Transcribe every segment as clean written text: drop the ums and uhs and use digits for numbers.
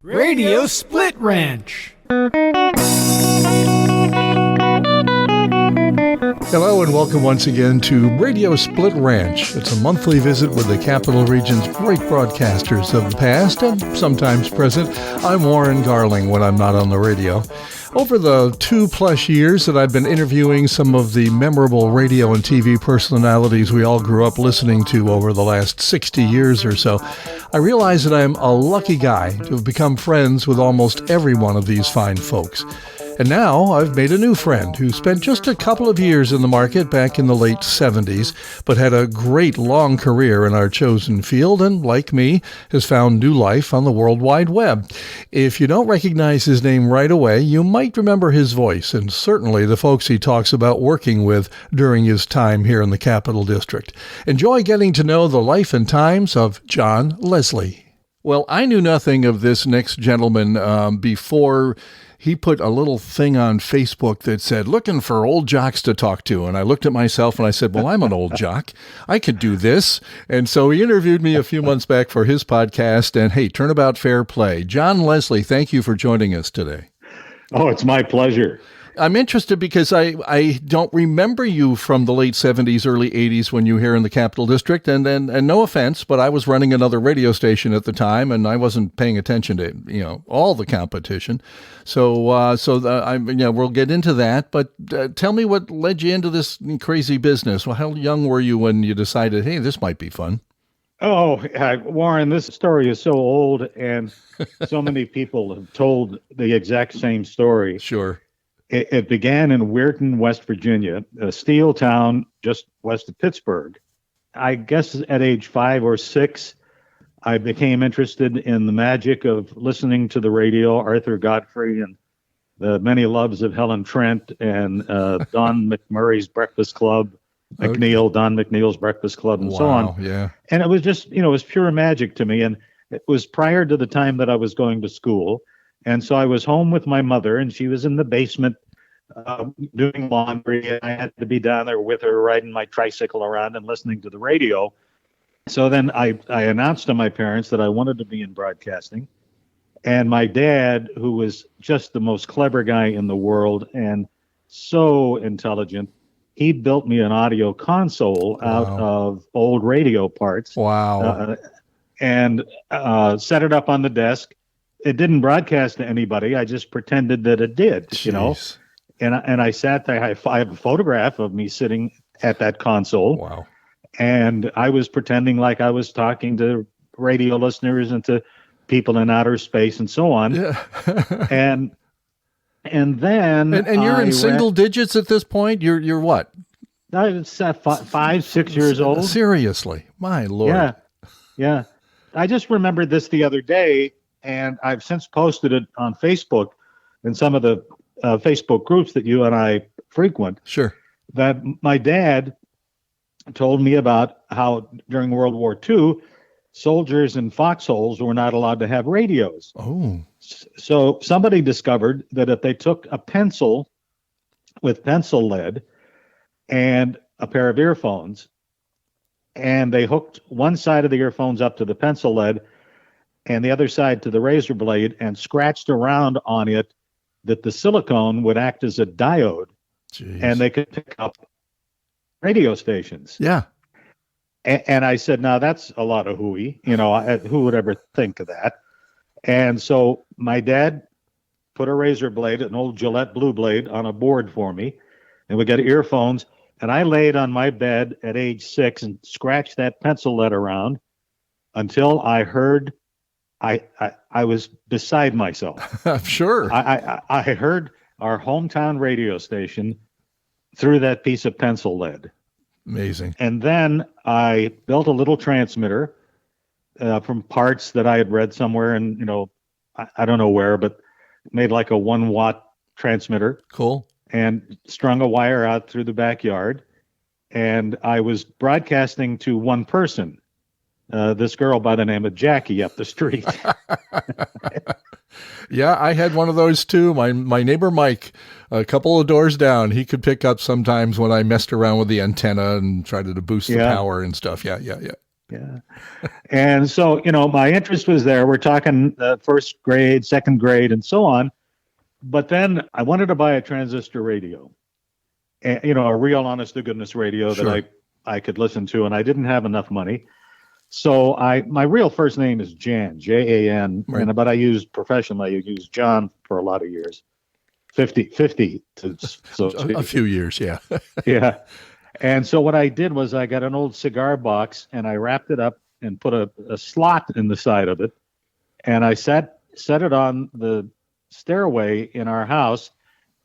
Radio Split Ranch. Hello and welcome once again to Radio Split Ranch. It's a monthly visit with the Capital Region's great broadcasters of the past and sometimes present. I'm Warren Garling when I'm not on the radio. Over the 2+ years that I've been interviewing some of the memorable radio and TV personalities we all grew up listening to over the last 60 years or so, I realize that I'm a lucky guy to have become friends with almost every one of these fine folks. And now I've made a new friend who spent just a couple of years in the market back in the late 70s, but had a great long career in our chosen field and, like me, has found new life on the World Wide Web. If you don't recognize his name right away, you might remember his voice and certainly the folks he talks about working with during his time here in the Capital District. Enjoy getting to know the life and times of John Leslie. Well, I knew nothing of this next gentleman before he put a little thing on Facebook that said, looking for old jocks to talk to. And I looked at myself and I said, well, I'm an old jock. I could do this. And so he interviewed me a few months back for his podcast. And hey, Turnabout Fair Play. John Leslie, thank you for joining us today. Oh, it's my pleasure. I'm interested because I don't remember you from the late 70s, early 80s when you were here in the Capital District. And no offense, but I was running another radio station at the time and I wasn't paying attention to, all the competition. So we'll get into that. But tell me what led you into this crazy business. Well, how young were you when you decided, hey, this might be fun? Oh, Warren, this story is so old and so many people have told the exact same story. Sure. It began in Weirton, West Virginia, a steel town just west of Pittsburgh. I guess at age 5 or 6, I became interested in the magic of listening to the radio, Arthur Godfrey and the many loves of Helen Trent and Don McMurray's Breakfast Club, Don McNeil's Breakfast Club, and so on. Yeah. And it was just, it was pure magic to me. And it was prior to the time that I was going to school. And so I was home with my mother, and she was in the basement doing laundry, and I had to be down there with her riding my tricycle around and listening to the radio. So then I announced to my parents that I wanted to be in broadcasting. And my dad, who was just the most clever guy in the world and so intelligent, he built me an audio console out of old radio parts. Wow. And set it up on the desk. It didn't broadcast to anybody. I just pretended that it did, Jeez. And I sat there. I have a photograph of me sitting at that console. Wow. And I was pretending like I was talking to radio listeners and to people in outer space and so on. Yeah. and then and you're in single digits at this point. You're what? I was 5, 6 years old. Seriously, my Lord. Yeah. I just remembered this the other day. And I've since posted it on Facebook and some of the Facebook groups that you and I frequent. Sure. That my dad told me about how during World War II, soldiers in foxholes were not allowed to have radios. Oh. So somebody discovered that if they took a pencil with pencil lead and a pair of earphones, and they hooked one side of the earphones up to the pencil lead and the other side to the razor blade and scratched around on it, that the silicone would act as a diode. Jeez. And they could pick up radio stations. Yeah. And I said, now that's a lot of hooey. Who would ever think of that? And so my dad put a razor blade, an old Gillette Blue Blade, on a board for me, and we got earphones. And I laid on my bed at age 6 and scratched that pencil lead around until I heard. I was beside myself. I'm sure. I heard our hometown radio station through that piece of pencil lead. Amazing. And then I built a little transmitter from parts that I had read somewhere, and I don't know where, but made like a 1-watt transmitter. Cool. And strung a wire out through the backyard. And I was broadcasting to one person. This girl by the name of Jackie up the street. Yeah, I had one of those too. My neighbor Mike, a couple of doors down, he could pick up sometimes when I messed around with the antenna and tried to boost the power and stuff. Yeah. Yeah. And so, my interest was there. We're talking first grade, second grade, and so on. But then I wanted to buy a transistor radio, and, a real honest to goodness radio Sure. that I could listen to, and I didn't have enough money. So my real first name is Jan, Jan, Right. but I used professionally, I used John for a lot of years, 50 to so A few years, yeah. yeah. And so what I did was I got an old cigar box and I wrapped it up and put a slot in the side of it, and I set it on the stairway in our house,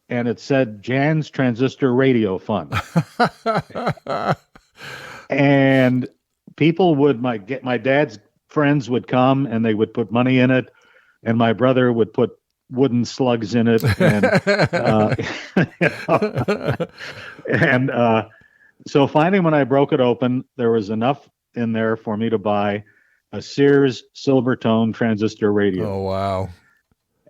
and it said Jan's Transistor Radio Fund. And people would my dad's friends would come and they would put money in it, and my brother would put wooden slugs in it, and so finally when I broke it open, there was enough in there for me to buy a Sears Silvertone transistor radio. Oh, wow.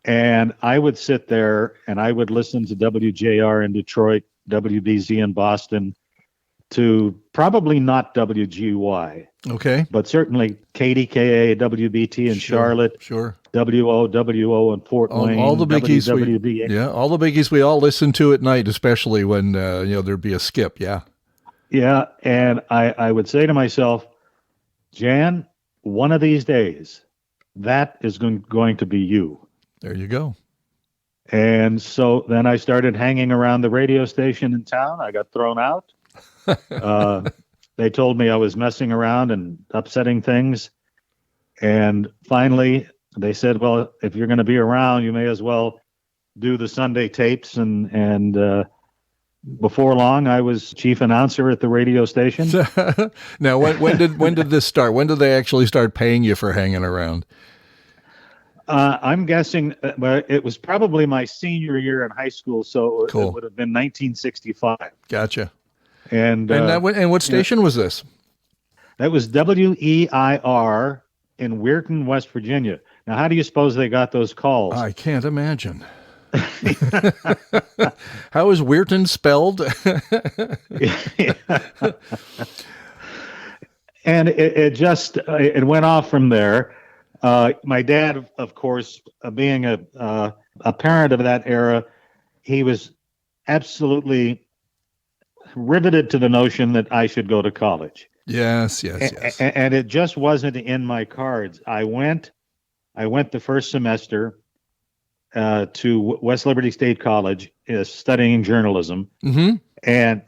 And I would sit there and I would listen to WJR in Detroit, WBZ in Boston, to probably not WGY, Okay. but certainly KDKA, WBT in Charlotte, Sure. WOWO in Fort Wayne, All the biggies. WWBA. All the biggies we all listen to at night, especially when, there'd be a skip. Yeah. Yeah, and I would say to myself, Jan, one of these days, that is going to be you. There you go. And so then I started hanging around the radio station in town. I got thrown out. They told me I was messing around and upsetting things. And finally, they said, well, if you're going to be around, you may as well do the Sunday tapes. And before long, I was chief announcer at the radio station. Now, when did this start? When did they actually start paying you for hanging around? I'm guessing it was probably my senior year in high school, so Cool. it would have been 1965. Gotcha. And And what station was this? that was WEIR in Weirton, West Virginia. Now, how do you suppose they got those calls? I can't imagine. How is Weirton spelled? And it went off from there. My dad, of course, being a parent of that era, he was absolutely riveted to the notion that I should go to college. Yes. And it just wasn't in my cards. I went the first semester to West Liberty State College, studying journalism. Mm-hmm. And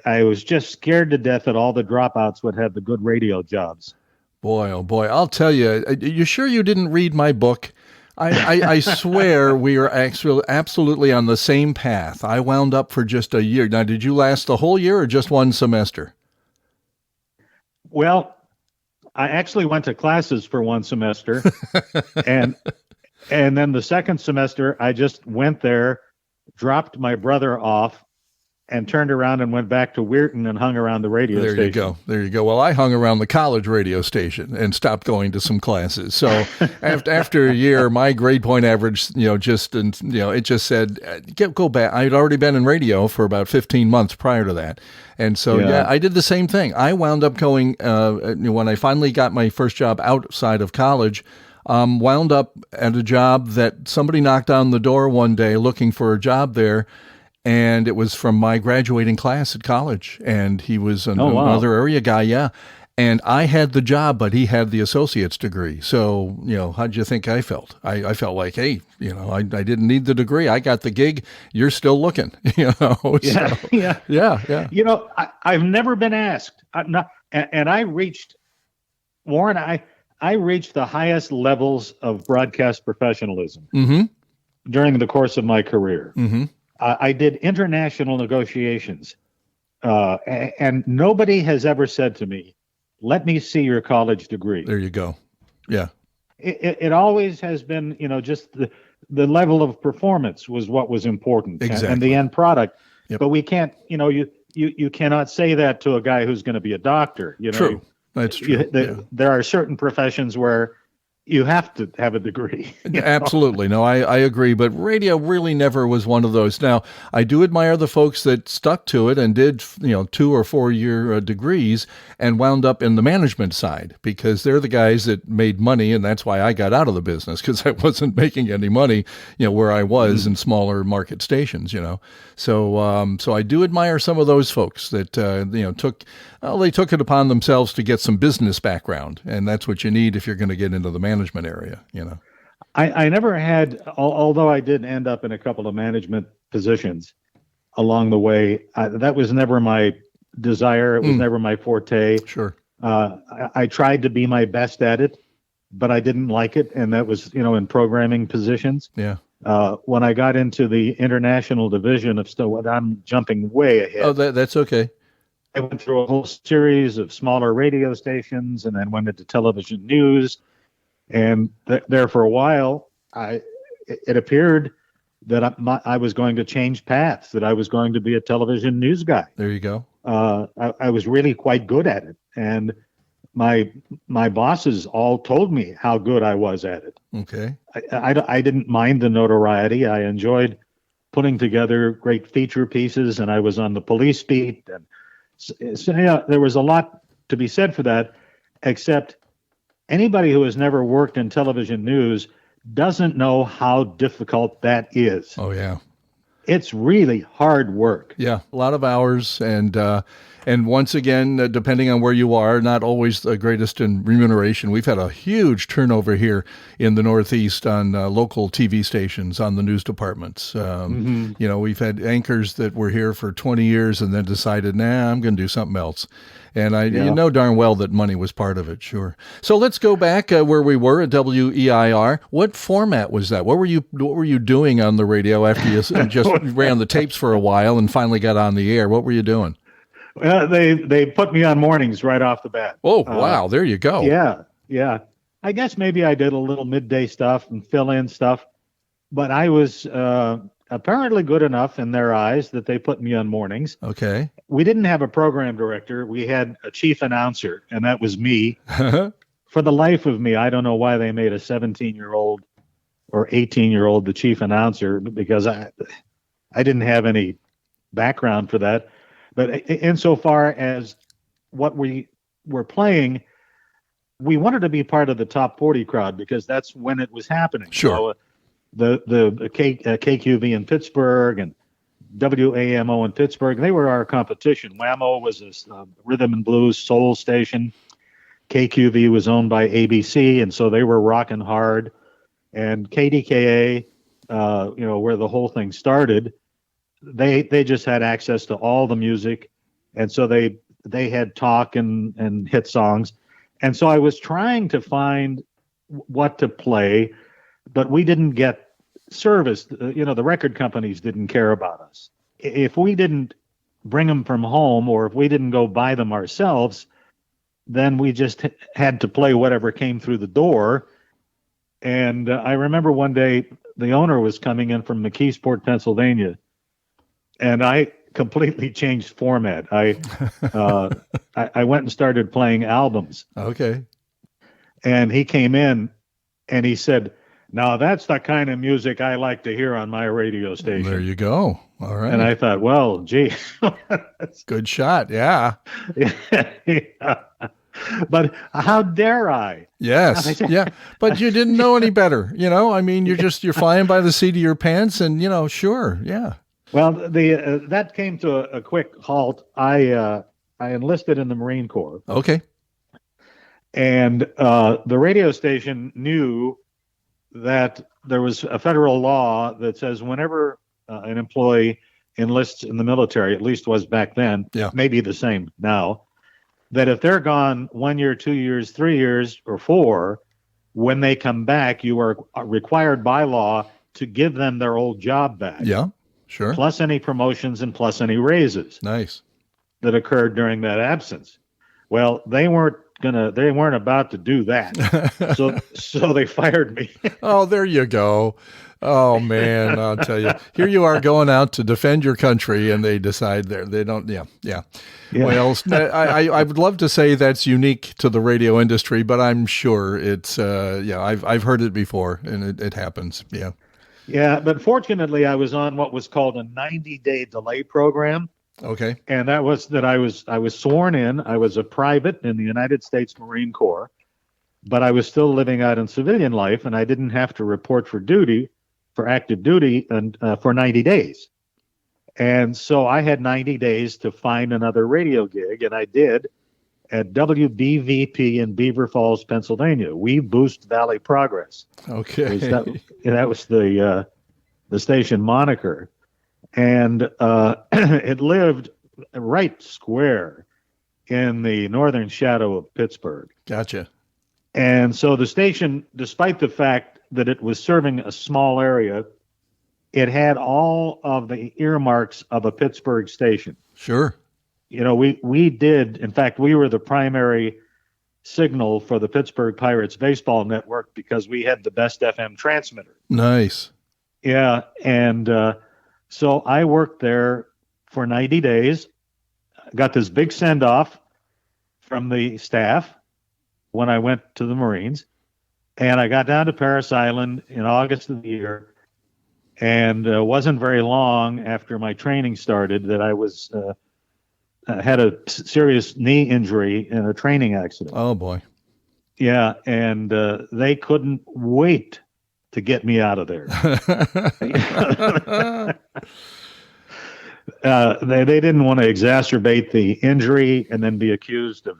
I was just scared to death that all the dropouts would have the good radio jobs. Boy, oh boy. I'll tell you, you sure you didn't read my book? I swear we are actually absolutely on the same path. I wound up for just a year. Now, did you last the whole year or just one semester? Well, I actually went to classes for one semester, and then the second semester I just went there, dropped my brother off, and turned around and went back to Weirton and hung around the radio There station. There you go. Well, I hung around the college radio station and stopped going to some classes. So after a year, my grade point average, it just said, go back. I'd already been in radio for about 15 months prior to that. And so, Yeah. I did the same thing. I wound up going, when I finally got my first job outside of college, wound up at a job that somebody knocked on the door one day looking for a job there. And it was from my graduating class at college. And he was another area guy, yeah. And I had the job, but he had the associate's degree. So, how'd you think I felt? I felt like, hey, I didn't need the degree. I got the gig. You're still looking, Yeah, So, yeah. yeah. I've never been asked. And I reached, Warren, I reached the highest levels of broadcast professionalism Mm-hmm. during the course of my career. Mm-hmm. I did international negotiations, and nobody has ever said to me, let me see your college degree. There you go. Yeah. It always has been, just the level of performance was what was important, and Exactly. the end product. Yep. But we can't, you cannot say that to a guy who's going to be a doctor. True. That's true. There are certain professions where you have to have a degree. Absolutely. No, I agree. But radio really never was one of those. Now, I do admire the folks that stuck to it and did, 2 or 4 year degrees and wound up in the management side, because they're the guys that made money. And that's why I got out of the business, because I wasn't making any money, where I was in smaller market stations, So I do admire some of those folks that, they took it upon themselves to get some business background. And that's what you need if you're going to get into the management area, I never had, although I did end up in a couple of management positions along the way. That was never my desire. It was never my forte. Sure. I tried to be my best at it, but I didn't like it. And that was, in programming positions. Yeah. When I got into the international division of I'm jumping way ahead. Oh, that's okay. I went through a whole series of smaller radio stations and then went into television news. And there for a while, it appeared that I was going to change paths, that I was going to be a television news guy. There you go. I was really quite good at it. And my bosses all told me how good I was at it. Okay. I didn't mind the notoriety. I enjoyed putting together great feature pieces, and I was on the police beat. And so, there was a lot to be said for that, except anybody who has never worked in television news doesn't know how difficult that is. Oh, yeah. It's really hard work. Yeah, a lot of hours, and once again, depending on where you are, not always the greatest in remuneration. We've had a huge turnover here in the Northeast on local TV stations, on the news departments. We've had anchors that were here for 20 years and then decided, I'm going to do something else. And you know darn well that money was part of it, sure. So let's go back where we were at WEIR. What format was that? What were you doing on the radio after you just ran the tapes for a while and finally got on the air? What were you doing? Well, they put me on mornings right off the bat. Oh, wow. There you go. Yeah. I guess maybe I did a little midday stuff and fill-in stuff, but I was apparently good enough in their eyes that they put me on mornings. Okay. We didn't have a program director. We had a chief announcer, and that was me. For the life of me, I don't know why they made a 17-year-old or 18-year-old the chief announcer, because I didn't have any background for that. But insofar as what we were playing, we wanted to be part of the top 40 crowd because that's when it was happening. Sure. So, the KQV in Pittsburgh and WAMO in Pittsburgh, they were our competition. WAMO was a rhythm and blues soul station. KQV was owned by ABC, and so they were rocking hard. And KDKA, where the whole thing started, they just had access to all the music, and so they had talk and hit songs. And so I was trying to find what to play, but we didn't get service. The record companies didn't care about us. If we didn't bring them from home, or if we didn't go buy them ourselves, then we just had to play whatever came through the door. And I remember one day the owner was coming in from McKeesport, Pennsylvania, and I completely changed format. I went and started playing albums. Okay. And he came in and he said, "Now that's the kind of music I like to hear on my radio station." There you go. All right. And I thought, well, gee. Good shot. Yeah. Yeah. But how dare I? Yes. Yeah. But you didn't know any better. You're flying by the seat of your pants and, sure. Yeah. Well, that came to a quick halt. I enlisted in the Marine Corps. Okay. And the radio station knew that there was a federal law that says whenever an employee enlists in the military, at least was back then, maybe the same now, that if they're gone 1 year, 2 years, 3 years, or 4, when they come back, you are required by law to give them their old job back. Yeah, sure. Plus any promotions and plus any raises. Nice. That occurred during that absence. Well, they weren't they weren't about to do that. So they fired me. Oh, there you go. Oh man, I'll tell you. Here you are going out to defend your country, and they decide they don't. Yeah. Yeah. Well, I would love to say that's unique to the radio industry, but I'm sure it's. I've heard it before, and it happens. Yeah. Yeah, but fortunately, I was on what was called a 90-day delay program, Okay. and that was that I was sworn in. I was a private in the United States Marine Corps, but I was still living out in civilian life, and I didn't have to report for active duty and for 90 days. And so I had 90 days to find another radio gig, and I did at WBVP in Beaver Falls, Pennsylvania. We Boost Valley Progress. Okay. That was the station moniker. And it lived right square in the northern shadow of Pittsburgh. Gotcha. And so the station, despite the fact that it was serving a small area, it had all of the earmarks of a Pittsburgh station. Sure. You know, we did, in fact, we were the primary signal for the Pittsburgh Pirates baseball network because we had the best FM transmitter. Nice. Yeah. And so I worked there for 90 days, got this big send off from the staff when I went to the Marines. And I got down to Parris Island in August of the year, and wasn't very long after my training started that I was had a serious knee injury in a training accident. Oh boy. Yeah, and they couldn't wait to get me out of there. They didn't want to exacerbate the injury and then be accused of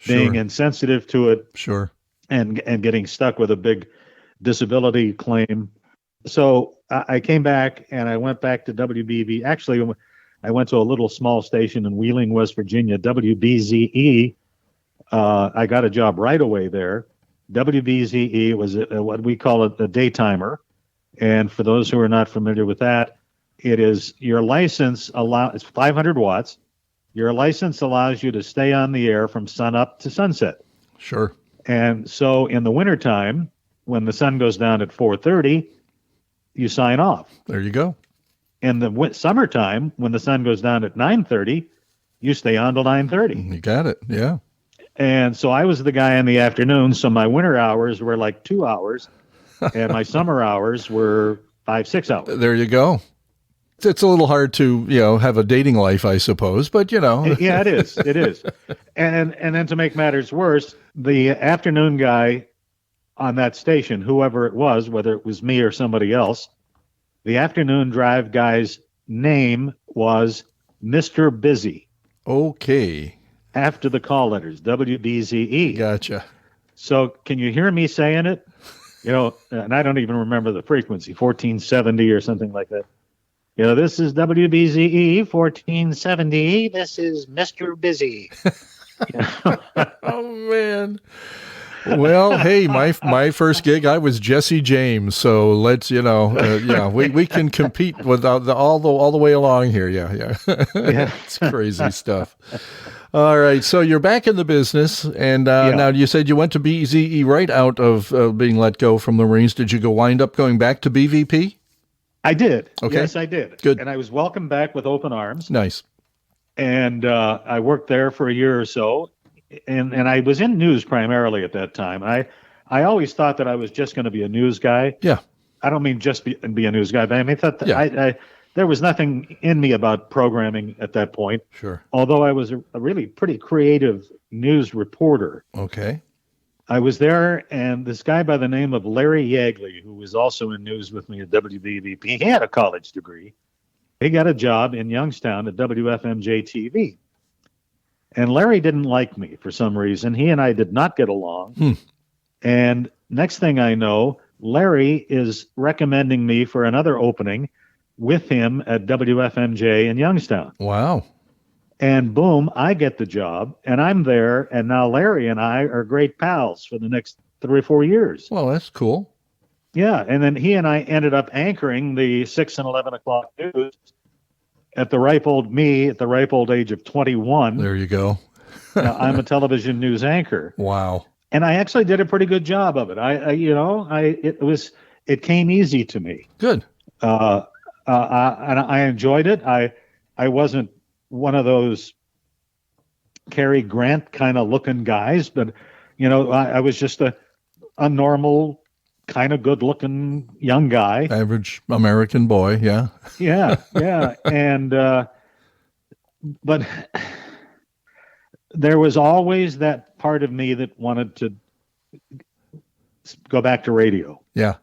being insensitive to it. Sure. And getting stuck with a big disability claim. So I came back and I went back to WBV. Actually, I went to a little small station in Wheeling, West Virginia, WBZE. I got a job right away there. WBZE was what we call a daytimer. And for those who are not familiar with that, it is your license it's 500 watts. Your license allows you to stay on the air from sunup to sunset. Sure. And so in the wintertime, when the sun goes down at 4:30, you sign off. There you go. In the summertime, when the sun goes down at 9:30, you stay on till 9:30. You got it. Yeah. And so I was the guy in the afternoon. So my winter hours were like 2 hours, and my summer hours were 5-6 hours. There you go. It's a little hard to, have a dating life, I suppose, but Yeah, it is. It is. And then to make matters worse, the afternoon guy on that station, whoever it was, whether it was me or somebody else, the afternoon drive guy's name was Mr. Busy. Okay. After the call letters, WBZE. Gotcha. So can you hear me saying it? And I don't even remember the frequency, 1470 or something like that. This is WBZE 1470. This is Mr. Busy. Oh, man. Well, hey, my first gig, I was Jesse James. So let's, we can compete without all the way along here. Yeah. It's crazy stuff. All right. So you're back in the business. And now you said you went to BZE right out of being let go from the Marines. Did you wind up going back to BVP? I did. Okay. Yes, I did. Good. And I was welcomed back with open arms. Nice. And I worked there for a year or so. And I was in news primarily at that time. I always thought that I was just going to be a news guy. Yeah. I don't mean just be a news guy, but I mean, there was nothing in me about programming at that point. Sure. Although I was a really pretty creative news reporter. Okay. I was there, and this guy by the name of Larry Yagley, who was also in news with me at WBVP, he had a college degree. He got a job in Youngstown at WFMJ-TV. And Larry didn't like me for some reason. He and I did not get along. And next thing I know, Larry is recommending me for another opening with him at WFMJ in Youngstown. Wow. And boom, I get the job, and I'm there, and now Larry and I are great pals for the next 3 or 4 years. Well, that's cool. Yeah, and then he and I ended up anchoring the 6 and 11 o'clock news at the ripe old age of 21. There you go. I'm a television news anchor, Wow. and I actually did a pretty good job of it. It came easy to me. Good. And I enjoyed it. I wasn't one of those Cary Grant kind of looking guys, but I was just a normal, kind of good looking young guy. Average American boy. Yeah. Yeah. And but there was always that part of me that wanted to go back to radio. Yeah.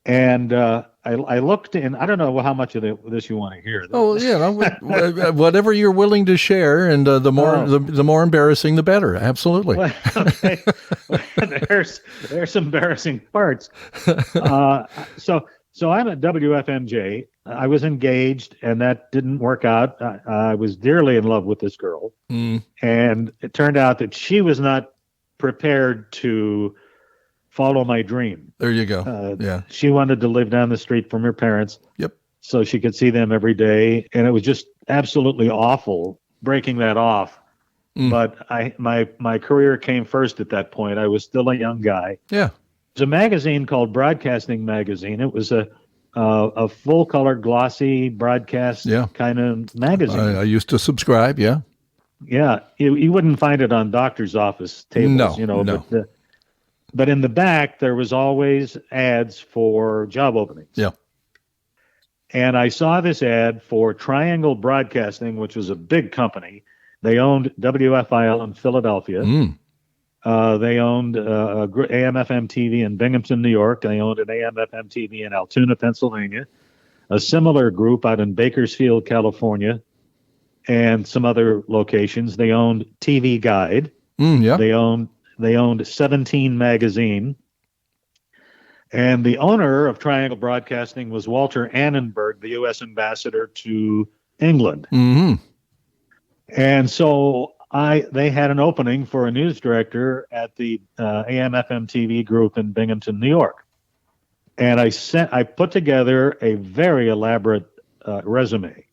And I looked in. I don't know how much of this you want to hear. Oh, yeah. Whatever you're willing to share, and the more embarrassing, the better. Absolutely. Well, okay. there's some embarrassing parts. So I'm at WFMJ. I was engaged, and that didn't work out. I was dearly in love with this girl, and it turned out that she was not prepared to follow my dream. There you go. Yeah. She wanted to live down the street from her parents. Yep. So she could see them every day. And it was just absolutely awful breaking that off. But my career came first at that point. I was still a young guy. Yeah. There's a magazine called Broadcasting Magazine. It was a full color, glossy broadcast kind of magazine. I used to subscribe. Yeah. Yeah. You wouldn't find it on doctor's office tables, No. But in the back, there was always ads for job openings. Yeah. And I saw this ad for Triangle Broadcasting, which was a big company. They owned WFIL in Philadelphia. They owned AM/FM TV in Binghamton, New York. They owned an AM/FM TV in Altoona, Pennsylvania. A similar group out in Bakersfield, California, and some other locations. They owned TV Guide. Yeah. They owned 17 magazine. And the owner of Triangle Broadcasting was Walter Annenberg, the U.S. ambassador to England. Mm-hmm. And so they had an opening for a news director at the AM/FM TV group in Binghamton, New York. And I put together a very elaborate resume,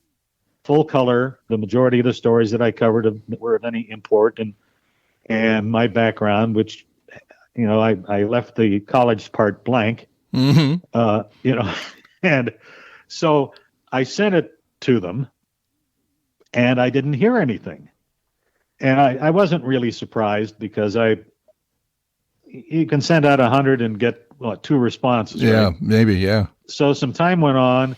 full color. The majority of the stories that I covered were of any import, and my background, which, I left the college part blank, and so I sent it to them, and I didn't hear anything. And I wasn't really surprised, because you can send out 100 and get 2 responses. Yeah, right? maybe. Yeah. So some time went on,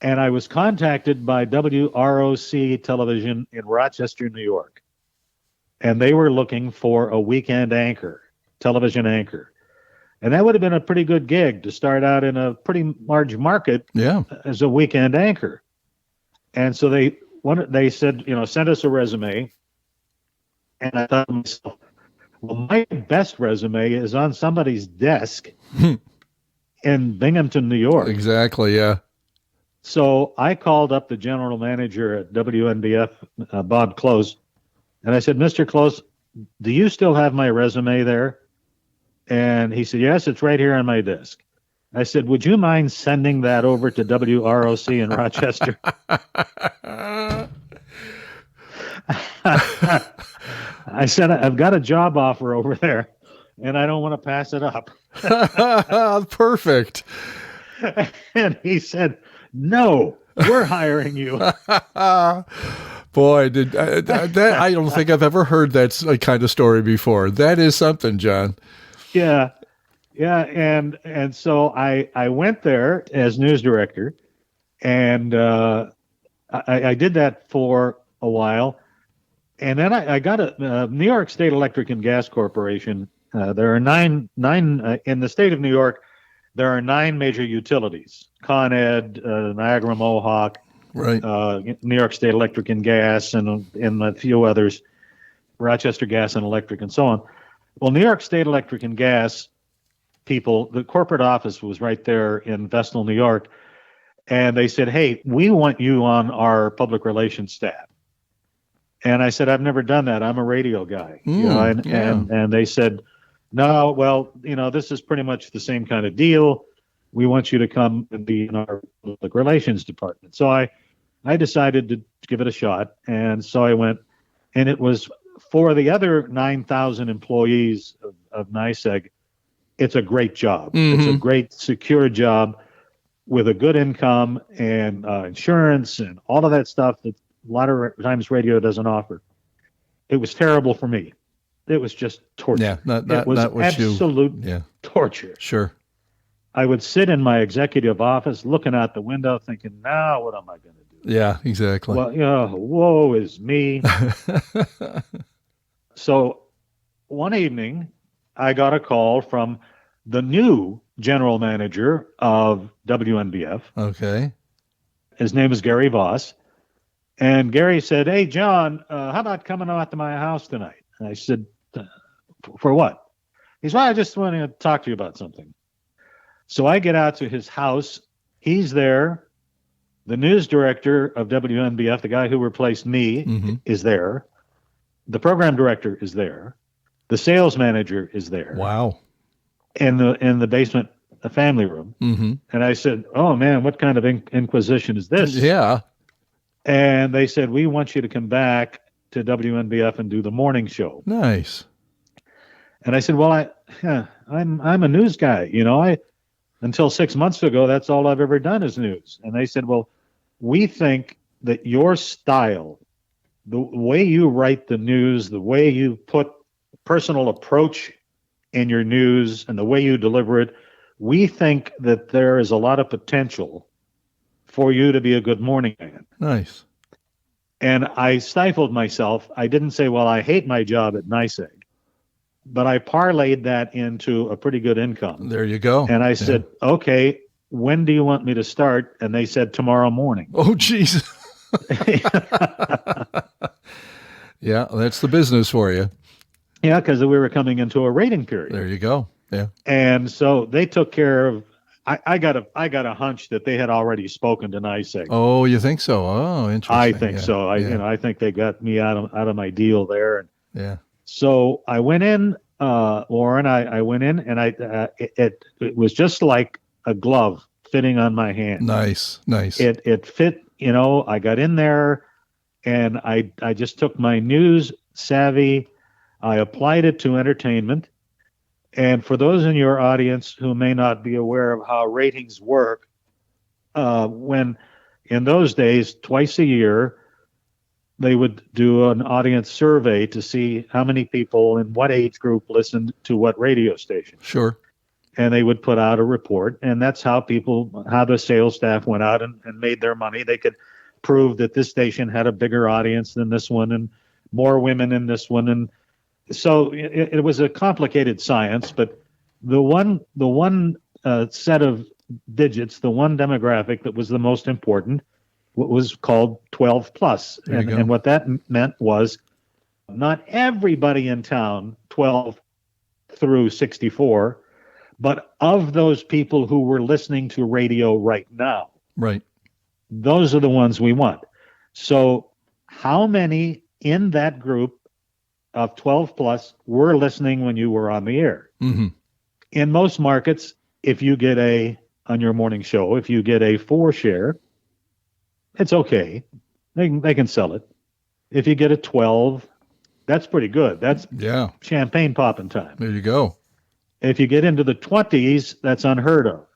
and I was contacted by WROC Television in Rochester, New York. And they were looking for a weekend anchor, television anchor. And that would have been a pretty good gig to start out in a pretty large market as a weekend anchor. And so they said, send us a resume. And I thought to myself, well, my best resume is on somebody's desk in Binghamton, New York. Exactly, yeah. So I called up the general manager at WNBF, Bob Close, and I said, Mr. Close, do you still have my resume there? And he said, yes, it's right here on my desk. I said, would you mind sending that over to WROC in Rochester? I said, I've got a job offer over there, and I don't want to pass it up. Perfect. And he said, no, we're hiring you. Boy, that I don't think I've ever heard that kind of story before. That is something, John. Yeah. And so I went there as news director, and I did that for a while. And then I got a New York State Electric and Gas Corporation. There are nine in the state of New York. There are 9 major utilities: Con Ed, Niagara Mohawk, right, New York State Electric and Gas, and a few others, Rochester Gas and Electric, and so on. Well, New York State Electric and Gas people, the corporate office was right there in Vestal, New York, and they said, hey, we want you on our public relations staff. And I said, I've never done that. I'm a radio guy. And they said, no, well, this is pretty much the same kind of deal. We want you to come and be in our public relations department. So I decided to give it a shot. And so I went And it was for the other 9,000 employees of NYSEG, it's a great job. It's a great, secure job with a good income and insurance and all of that stuff that a lot of times radio doesn't offer. It was terrible for me. It was just torture. Yeah, it was absolute torture. Sure. I would sit in my executive office looking out the window thinking, now what am I going to do? Yeah, exactly. Well, woe is me. So one evening, I got a call from the new general manager of WNBF. Okay. His name is Gary Voss. And Gary said, hey, John, how about coming out to my house tonight? And I said, for what? He said, well, I just want to talk to you about something. So I get out to his house. He's there. The news director of WNBF, the guy who replaced me, is there. The program director is there. The sales manager is there. Wow. In the basement, the family room. And I said, oh, man, what kind of inquisition is this? Yeah. And they said, we want you to come back to WNBF and do the morning show. Nice. And I said, well, I'm a news guy. Until 6 months ago, that's all I've ever done is news. And they said, well, we think that your style, the way you write the news, the way you put personal approach in your news and the way you deliver it, we think that there is a lot of potential for you to be a good morning man. Nice. And I stifled myself. I didn't say, well, I hate my job at NYSEG, but I parlayed that into a pretty good income. There you go. And I said, okay, when do you want me to start? And they said, tomorrow morning. Oh, geez. Yeah, that's the business for you. Yeah, because we were coming into a rating period. There you go. Yeah. And so they took care of. I got a hunch that they had already spoken to NYSEG. Oh, you think so? Oh, interesting. I think so. I think they got me out of my deal there. Yeah. So I went in, Warren. I went in, and it was just like a glove fitting on my hand. Nice. It fit. I got in there, and I just took my news savvy. I applied it to entertainment. And for those in your audience who may not be aware of how ratings work, when in those days, twice a year, they would do an audience survey to see how many people in what age group listened to what radio station. Sure. And they would put out a report. And that's how the sales staff went out and made their money. They could prove that this station had a bigger audience than this one and more women in this one. And so it was a complicated science, but the one set of digits, the one demographic that was the most important, was called 12 plus. And what that meant was not everybody in town, 12 through 64, but of those people who were listening to radio right now. Right. Those are the ones we want. So how many in that group of 12 plus were listening when you were on the air? In most markets, if you get on your morning show, if you get a 4 share, it's okay. They can sell it. If you get a 12, that's pretty good. That's champagne popping time. There you go. If you get into the 20s, that's unheard of.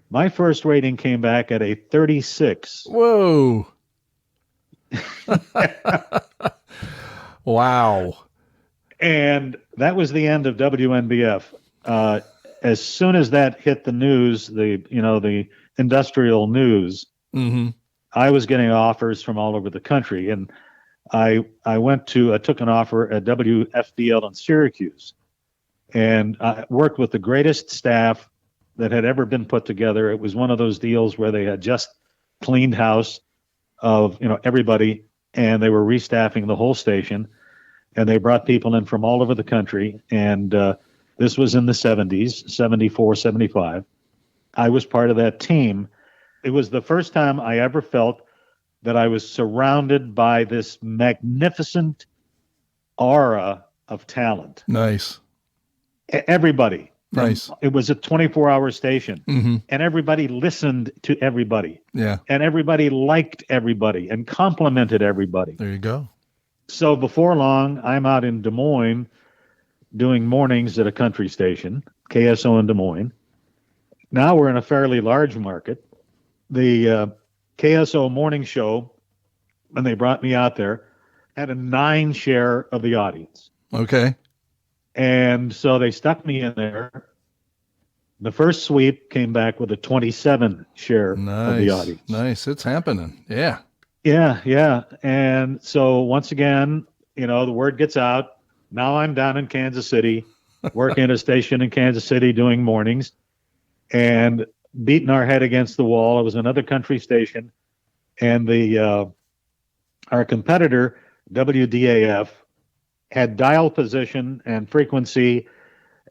My first rating came back at a 36. Whoa. Wow. And that was the end of WNBF. As soon as that hit the news, the industrial news, I was getting offers from all over the country. And I took an offer at WFDL in Syracuse. And I worked with the greatest staff that had ever been put together. It was one of those deals where they had just cleaned house of everybody, and they were restaffing the whole station, and they brought people in from all over the country. And this was in the 70s, 74, 75. I was part of that team. It was the first time I ever felt that I was surrounded by this magnificent aura of talent. Nice. Everybody. Nice. It was a 24-hour station, and everybody listened to everybody. Yeah. And everybody liked everybody and complimented everybody. There you go. So before long, I'm out in Des Moines doing mornings at a country station, KSO in Des Moines. Now we're in a fairly large market. The KSO morning show, when they brought me out there, had a 9 share of the audience. Okay. And so they stuck me in there. The first sweep came back with a 27 share of the audience. Nice. It's happening. Yeah. Yeah. And so once again, the word gets out. Now I'm down in Kansas City, working at a station in Kansas City doing mornings and beating our head against the wall. It was another country station. And our competitor, WDAF, had dial position and frequency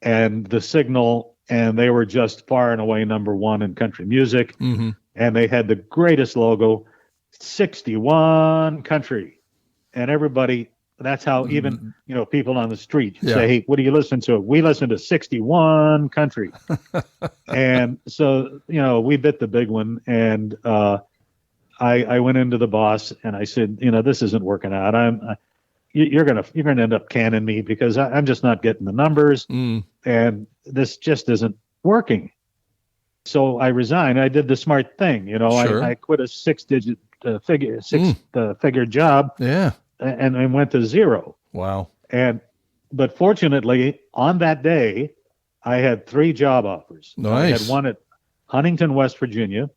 and the signal, and they were just far and away number one in country music. Mm-hmm. And they had the greatest logo, 61 Country. And everybody, that's how even, people on the street say, hey, what do you listen to? We listen to 61 Country. And so, we bit the big one. And I went into the boss and I said, this isn't working out. You're gonna end up canning me because I'm just not getting the numbers, and this just isn't working. So I resigned. I did the smart thing, Sure. I quit a 6-digit figure job, and went to 0. Wow. But fortunately, on that day, I had 3 job offers. Nice. I had one at Huntington, West Virginia,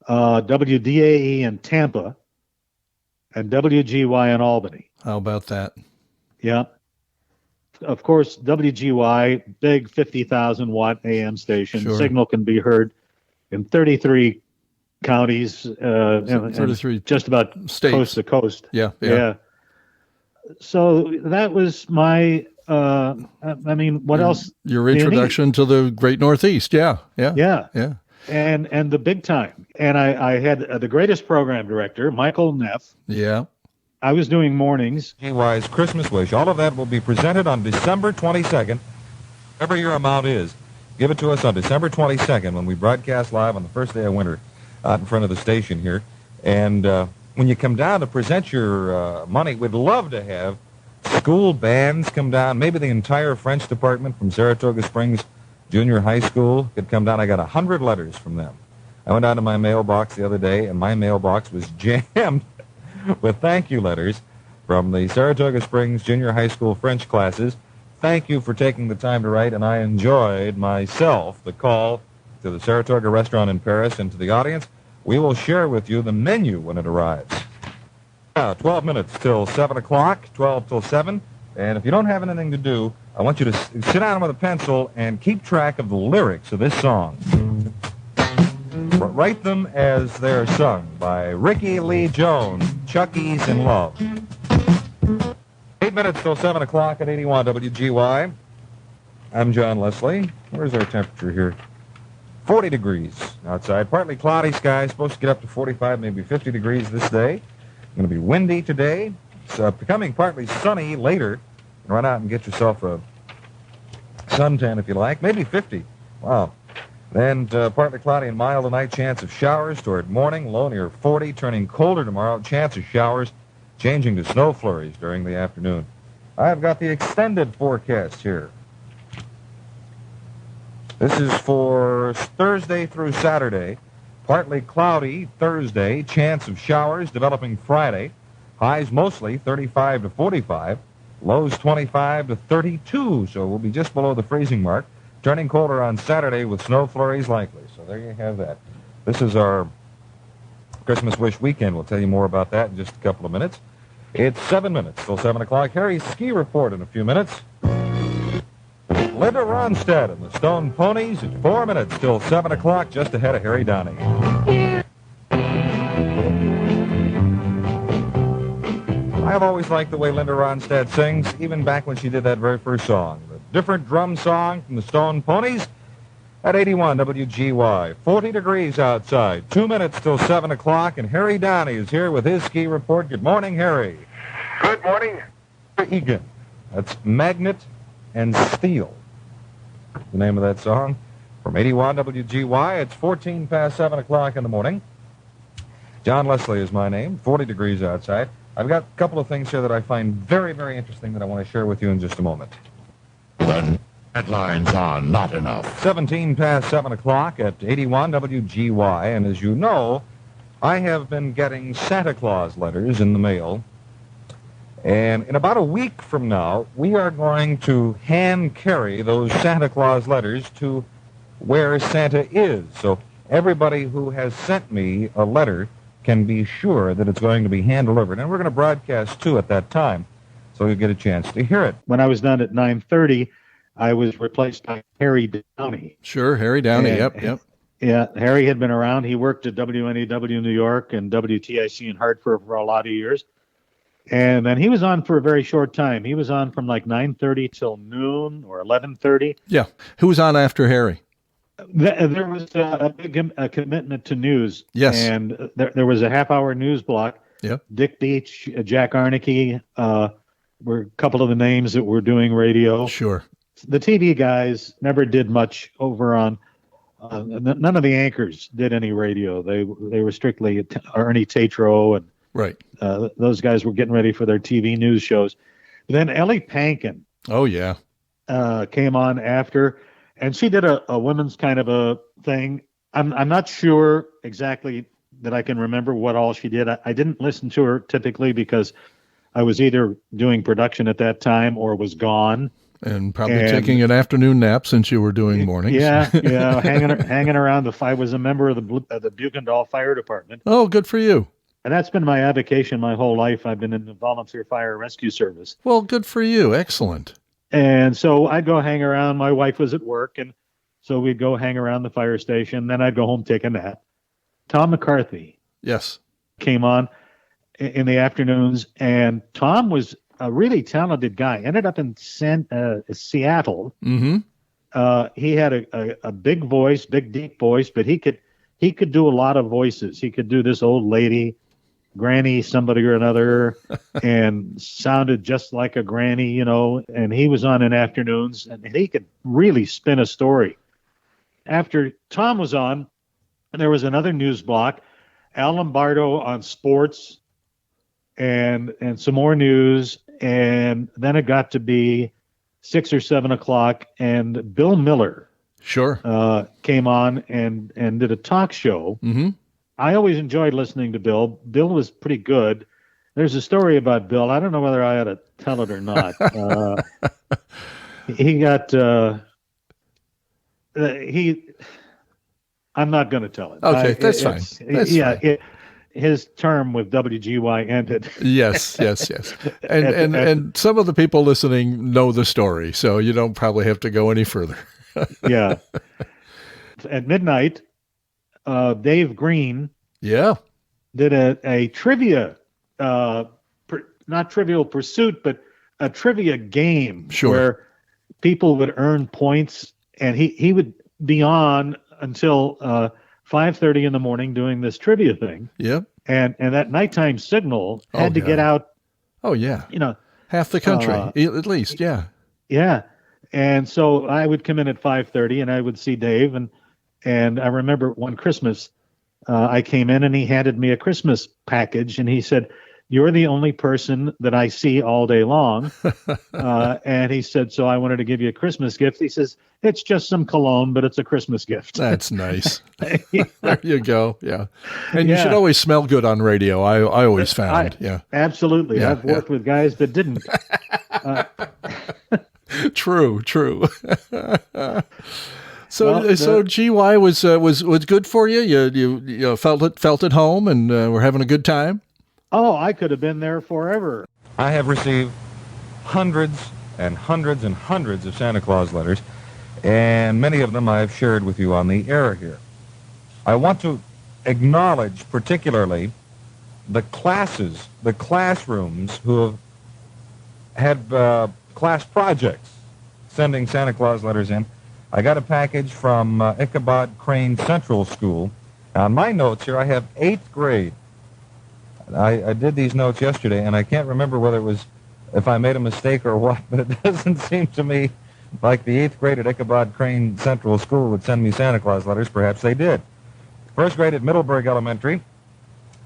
WDAE in Tampa, and WGY in Albany. How about that? Yeah. Of course, WGY, big 50,000 watt AM station. Sure. Signal can be heard in 33 counties, 33 and just about states. coast to coast. Yeah. So that was my, what else? Your introduction to the Great Northeast. Yeah. Yeah. And the big time. And I had the greatest program director, Michael Neff. Yeah. I was doing mornings. GY's Christmas Wish. All of that will be presented on December 22nd. Whatever your amount is, give it to us on December 22nd when we broadcast live on the first day of winter out in front of the station here. And when you come down to present your money, we'd love to have school bands come down, maybe the entire French department from Saratoga Springs Junior High School could come down. I got 100 letters from them. I went out to my mailbox the other day, and my mailbox was jammed with thank you letters from the Saratoga Springs Junior High School French classes. Thank you for taking the time to write, and I enjoyed myself the call to the Saratoga restaurant in Paris and to the audience. We will share with you the menu when it arrives. Now, 12 minutes till 7 o'clock, 12 till 7. And if you don't have anything to do, I want you to sit down with a pencil and keep track of the lyrics of this song. Write them as they're sung by Ricky Lee Jones, Chucky's in Love. 8 minutes till 7 o'clock at 81 WGY. I'm John Leslie. Where's our temperature here? 40 degrees outside. Partly cloudy sky. Supposed to get up to 45, maybe 50 degrees this day. Going to be windy today. It's becoming partly sunny later. Run out and get yourself a suntan if you like. Maybe 50. Wow. Then partly cloudy and mild tonight. Chance of showers toward morning. Low near 40. Turning colder tomorrow. Chance of showers changing to snow flurries during the afternoon. I've got the extended forecast here. This is for Thursday through Saturday. Partly cloudy Thursday. Chance of showers developing Friday. Highs mostly 35 to 45. Lows 25 to 32, so we'll be just below the freezing mark. Turning colder on Saturday with snow flurries likely. So there you have that. This is our Christmas Wish weekend. We'll tell you more about that in just a couple of minutes. It's 7 minutes till 7 o'clock. Harry's ski report in a few minutes. Linda Ronstadt and the Stone Ponies at 4 minutes till 7 o'clock, just ahead of Harry Downey. I've always liked the way Linda Ronstadt sings, even back when she did that very first song. The different drum song from the Stone Ponies at 81 WGY. 40 degrees outside. 2 minutes till 7 o'clock, and Harry Downey is here with his ski report. Good morning, Harry. Good morning. Egan. That's Magnet and Steel, the name of that song. From 81 WGY, it's 14 past 7 o'clock in the morning. John Leslie is my name. 40 degrees outside. I've got a couple of things here that I find very, very interesting that I want to share with you in just a moment. The headlines are not enough. 17 past 7 o'clock at 81 WGY, and as you know, I have been getting Santa Claus letters in the mail, and in about a week from now, we are going to hand carry those Santa Claus letters to where Santa is. So everybody who has sent me a letter can be sure that it's going to be hand-delivered, and we're going to broadcast, too, at that time, so you'll get a chance to hear it. When I was done at 9:30, I was replaced by Harry Downey. Sure, Harry Downey. And- Yep. Yeah, Harry had been around. He worked at WNEW New York and WTIC in Hartford for a lot of years. And then he was on for a very short time. He was on from like 9:30 till noon or 11:30. Yeah. Who was on after Harry? There was a big commitment to news. Yes. And there was a half-hour news block. Yep. Dick Beach, Jack Arneke were a couple of the names that were doing radio. Sure. The TV guys never did much over on. None of the anchors did any radio. They were strictly Ernie Tatro and Right. those guys were getting ready for their TV news shows. Then Ellie Pankin Oh, yeah. came on after, and she did a women's kind of a thing. I'm not sure exactly that I can remember what all she did. I didn't listen to her typically because I was either doing production at that time or was gone. And probably taking an afternoon nap since you were doing mornings. Yeah, hanging around. I was a member of the Buchendall Fire Department. Oh, good for you. And that's been my avocation my whole life. I've been in the Volunteer Fire Rescue Service. Well, good for you. Excellent. And so I'd go hang around. My wife was at work, and so we'd go hang around the fire station. Then I'd go home, take a nap. Tom McCarthy Yes. came on in the afternoons, and Tom was a really talented guy. Ended up in Seattle. Mm-hmm. He had a big voice, big deep voice, but he could do a lot of voices. He could do this old lady, granny, somebody or another, and sounded just like a granny, you know. And he was on in afternoons, and he could really spin a story. After Tom was on, there was another news block, Al Lombardo on sports, and some more news. And then it got to be 6 or 7 o'clock, and Bill Miller Sure. came on and did a talk show. Mm-hmm. I always enjoyed listening to Bill. Bill was pretty good. There's a story about Bill. I don't know whether I ought to tell it or not. He got I'm not going to tell it. Okay, that's fine. That's fine. His term with WGY ended. Yes. And some of the people listening know the story, so you don't probably have to go any further. Yeah. At midnight, Dave Green Yeah. did a trivia, not Trivial Pursuit, but a trivia game. Sure. Where people would earn points, and he would be on until 5:30 in the morning doing this trivia thing. Yep. And that nighttime signal had to yeah. get out, Oh, yeah. you know. Half the country, at least. Yeah. Yeah. And so I would come in at 5:30 and I would see Dave. And I remember one Christmas, I came in and he handed me a Christmas package and he said, "You're the only person that I see all day long." And he said, "So I wanted to give you a Christmas gift." He says, "It's just some cologne, but it's a Christmas gift." That's nice. There you go. Yeah. And you Yeah. should always smell good on radio. I always found. Yeah. Absolutely. Yeah, I've worked with guys that didn't. True. So Well, GY was good for you. You felt at home and were having a good time. Oh, I could have been there forever. I have received hundreds and hundreds and hundreds of Santa Claus letters, and many of them I have shared with you on the air here. I want to acknowledge particularly the classes, the classrooms who have had class projects sending Santa Claus letters in. I got a package from Ichabod Crane Central School. On my notes here, I have 8th grade. I did these notes yesterday, and I can't remember whether it was if I made a mistake or what, but it doesn't seem to me like the 8th grade at Ichabod Crane Central School would send me Santa Claus letters. Perhaps they did. 1st grade at Middleburg Elementary,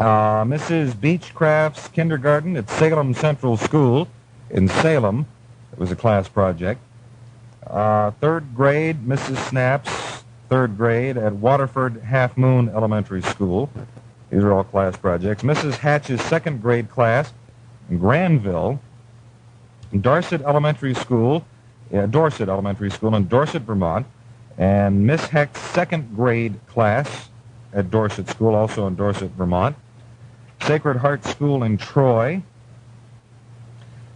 Mrs. Beechcraft's kindergarten at Salem Central School in Salem. It was a class project. Third grade, Mrs. Snap's third grade at Waterford Half Moon Elementary School. These are all class projects. Mrs. Hatch's second grade class in Granville. Dorset Elementary School in Dorset, Vermont. And Miss Hecht's second grade class at Dorset School, also in Dorset, Vermont. Sacred Heart School in Troy.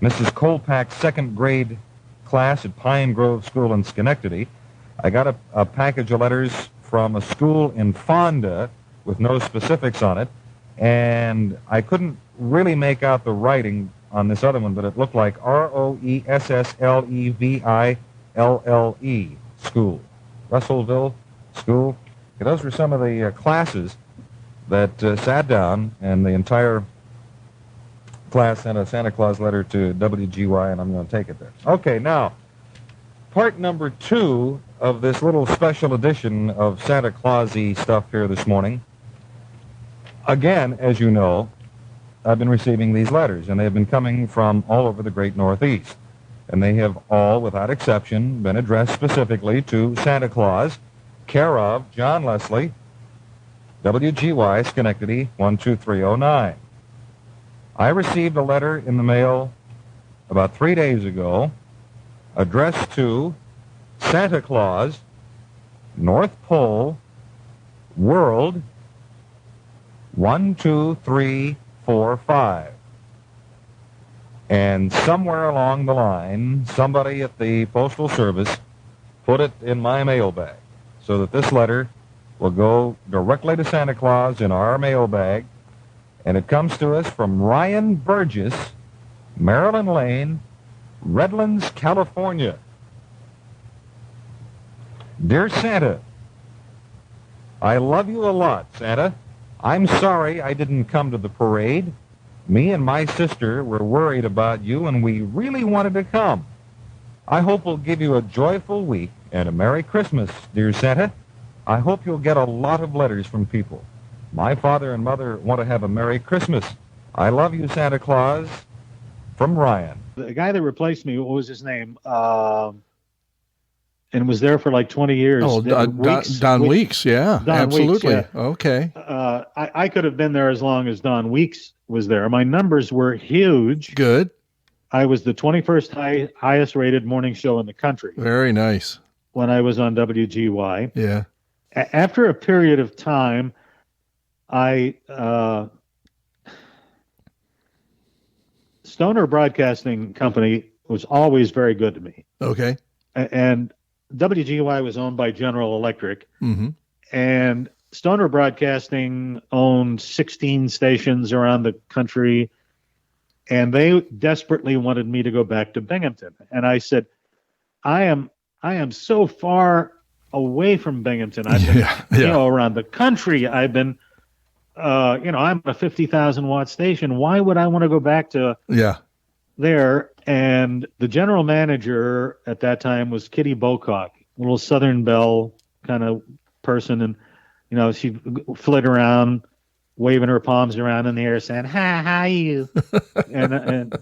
Mrs. Kolpack's second grade class at Pine Grove School in Schenectady. I got a package of letters from a school in Fonda with no specifics on it, and I couldn't really make out the writing on this other one, but it looked like Roessleville School. Russellville School. Those were some of the classes that sat down, and the entire class sent a Santa Claus letter to WGY, and I'm going to take it there. Okay, now, part number 2 of this little special edition of Santa Claus-y stuff here this morning. Again, as you know, I've been receiving these letters, and they've been coming from all over the great Northeast. And they have all, without exception, been addressed specifically to Santa Claus, care of John Leslie, WGY, Schenectady, 12309. I received a letter in the mail about 3 days ago addressed to Santa Claus, North Pole, World, 12345. And somewhere along the line, somebody at the Postal Service put it in my mailbag so that this letter will go directly to Santa Claus in our mailbag. And it comes to us from Ryan Burgess, Maryland Lane, Redlands, California. Dear Santa, I love you a lot, Santa. I'm sorry I didn't come to the parade. Me and my sister were worried about you, and we really wanted to come. I hope we'll give you a joyful week and a Merry Christmas, dear Santa. I hope you'll get a lot of letters from people. My father and mother want to have a Merry Christmas. I love you, Santa Claus. From Ryan. The guy that replaced me, what was his name? And was there for like 20 years. Oh, Don Weeks, yeah, Don absolutely. Weeks, yeah. Okay. I could have been there as long as Don Weeks was there. My numbers were huge. Good. I was the 21st highest rated morning show in the country Very nice. when I was on WGY. Yeah. After a period of time, Stoner Broadcasting Company was always very good to me. Okay. And WGY was owned by General Electric. Mm-hmm. And Stoner Broadcasting owned 16 stations around the country. And they desperately wanted me to go back to Binghamton. And I said, I am so far away from Binghamton. I've been, around the country. I've been, I'm a 50,000 watt station. Why would I want to go back to there? And the general manager at that time was Kitty Bocock, a little Southern Belle kind of person. And, she'd flit around, waving her palms around in the air, saying, "Hi, how you?" and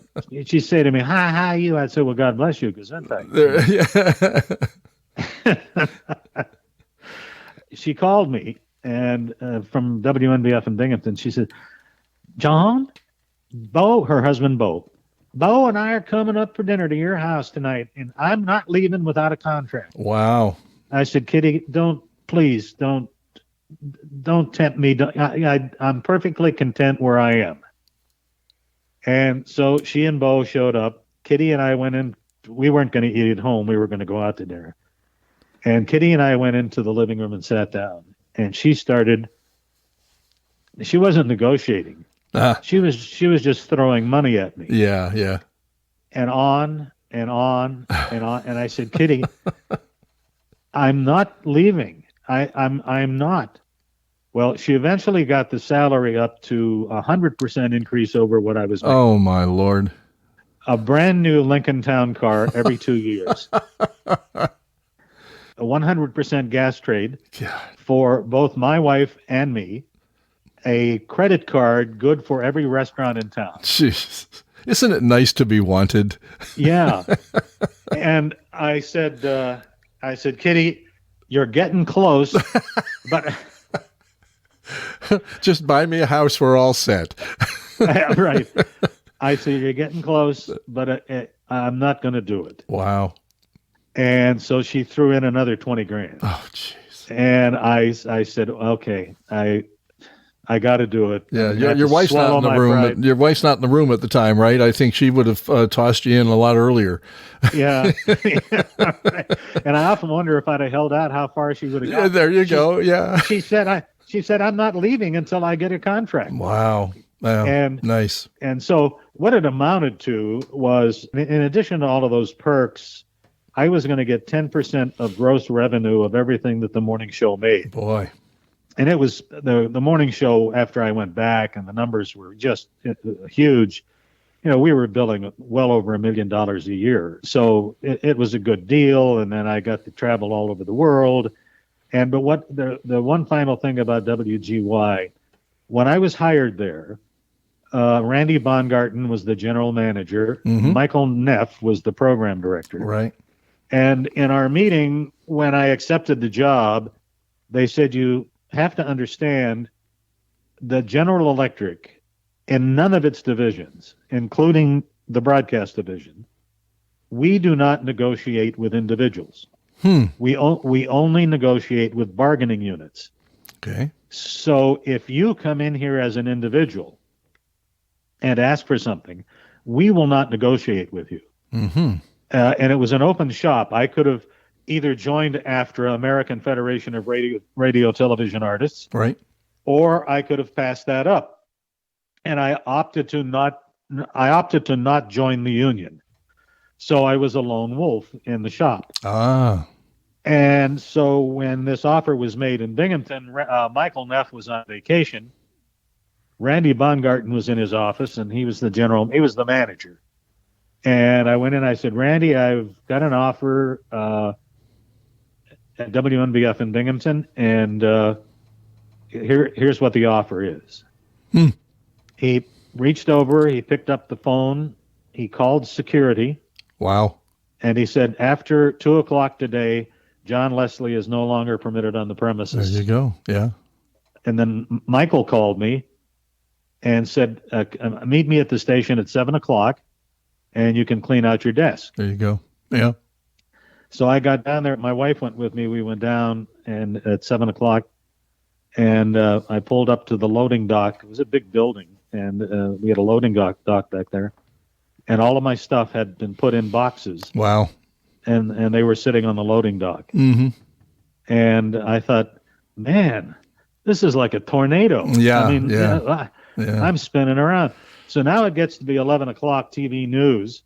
she'd say to me, "Hi, how you?" I'd say, "Well, God bless you, Gesundheit." She called me, and from WNBF in Binghamton, she said, "John, Bo," her husband Bo and I are coming up for dinner to your house tonight, and I'm not leaving without a contract. Wow. I said, "Kitty, please don't tempt me. I'm perfectly content where I am." And so she and Bo showed up. Kitty and I went in. We weren't going to eat at home. We were going to go out to dinner. And Kitty and I went into the living room and sat down. And she wasn't negotiating. She was just throwing money at me. Yeah. And on and on and on. And I said, "Kitty, I'm not leaving. I'm not." Well, she eventually got the salary up to 100% increase over what I was making. Oh, my Lord. A brand new Lincoln Town car every 2 years. A 100% gas trade for both my wife and me. a credit card good for every restaurant in town. Jeez. Isn't it nice to be wanted? Yeah. And I said, Kitty, you're getting close, but Just buy me a house, we're all set. right. I said, you're getting close, but I'm not going to do it. Wow. And so she threw in another 20 grand. Oh, jeez. And I said, okay, I got to do it. Yeah, I had your to wife's not swallow in the my room. pride. Your wife's not in the room at the time, right? I think she would have tossed you in a lot earlier. Yeah. And I often wonder if I'd have held out, how far she would have Yeah, gone. there you go. Yeah. She said, I'm not leaving until I get a contract. Wow. Wow. And- Nice. And so what it amounted to was, in addition to all of those perks, I was going to get 10% of gross revenue of everything that the morning show made. Boy. And it was the morning show after I went back, and the numbers were just huge. You know, we were billing well over $1 million a year. So it was a good deal. And then I got to travel all over the world. But what the one final thing about WGY, when I was hired there, Randy Bongarten was the general manager. Mhm. Michael Neff was the program director. Right. And in our meeting, when I accepted the job, they said, you have to understand that General Electric, in none of its divisions, including the broadcast division, we do not negotiate with individuals. We only negotiate with bargaining units. Okay. So if you come in here as an individual and ask for something, we will not negotiate with you. Mm-hmm. And it was an open shop. I could have either joined after American Federation of Radio Television Artists, Right. or I could have passed that up. And I opted to not join the union. So I was a lone wolf in the shop. Ah. And so when this offer was made in Binghamton, Michael Neff was on vacation. Randy Bongarten was in his office, and he was the manager. And I went in, I said, Randy, I've got an offer at WNBF in Binghamton, and here's what the offer is. He reached over, he picked up the phone, he called security, Wow. and he said, after 2:00 today, John Leslie is no longer permitted on the There premises. you go. Yeah. And then Michael called me and said, meet me at the station at 7:00, and you can clean out your desk. There you go. Yeah. So I got down there. My wife went with me. We went down and at 7:00, and I pulled up to the loading dock. It was a big building, and we had a loading dock back there. And all of my stuff had been put in boxes, Wow. and they were sitting on the loading dock. Mm-hmm. And I thought, man, this is like a tornado. Yeah, I mean, yeah. Yeah. I'm spinning around. So now it gets to be 11 o'clock TV news,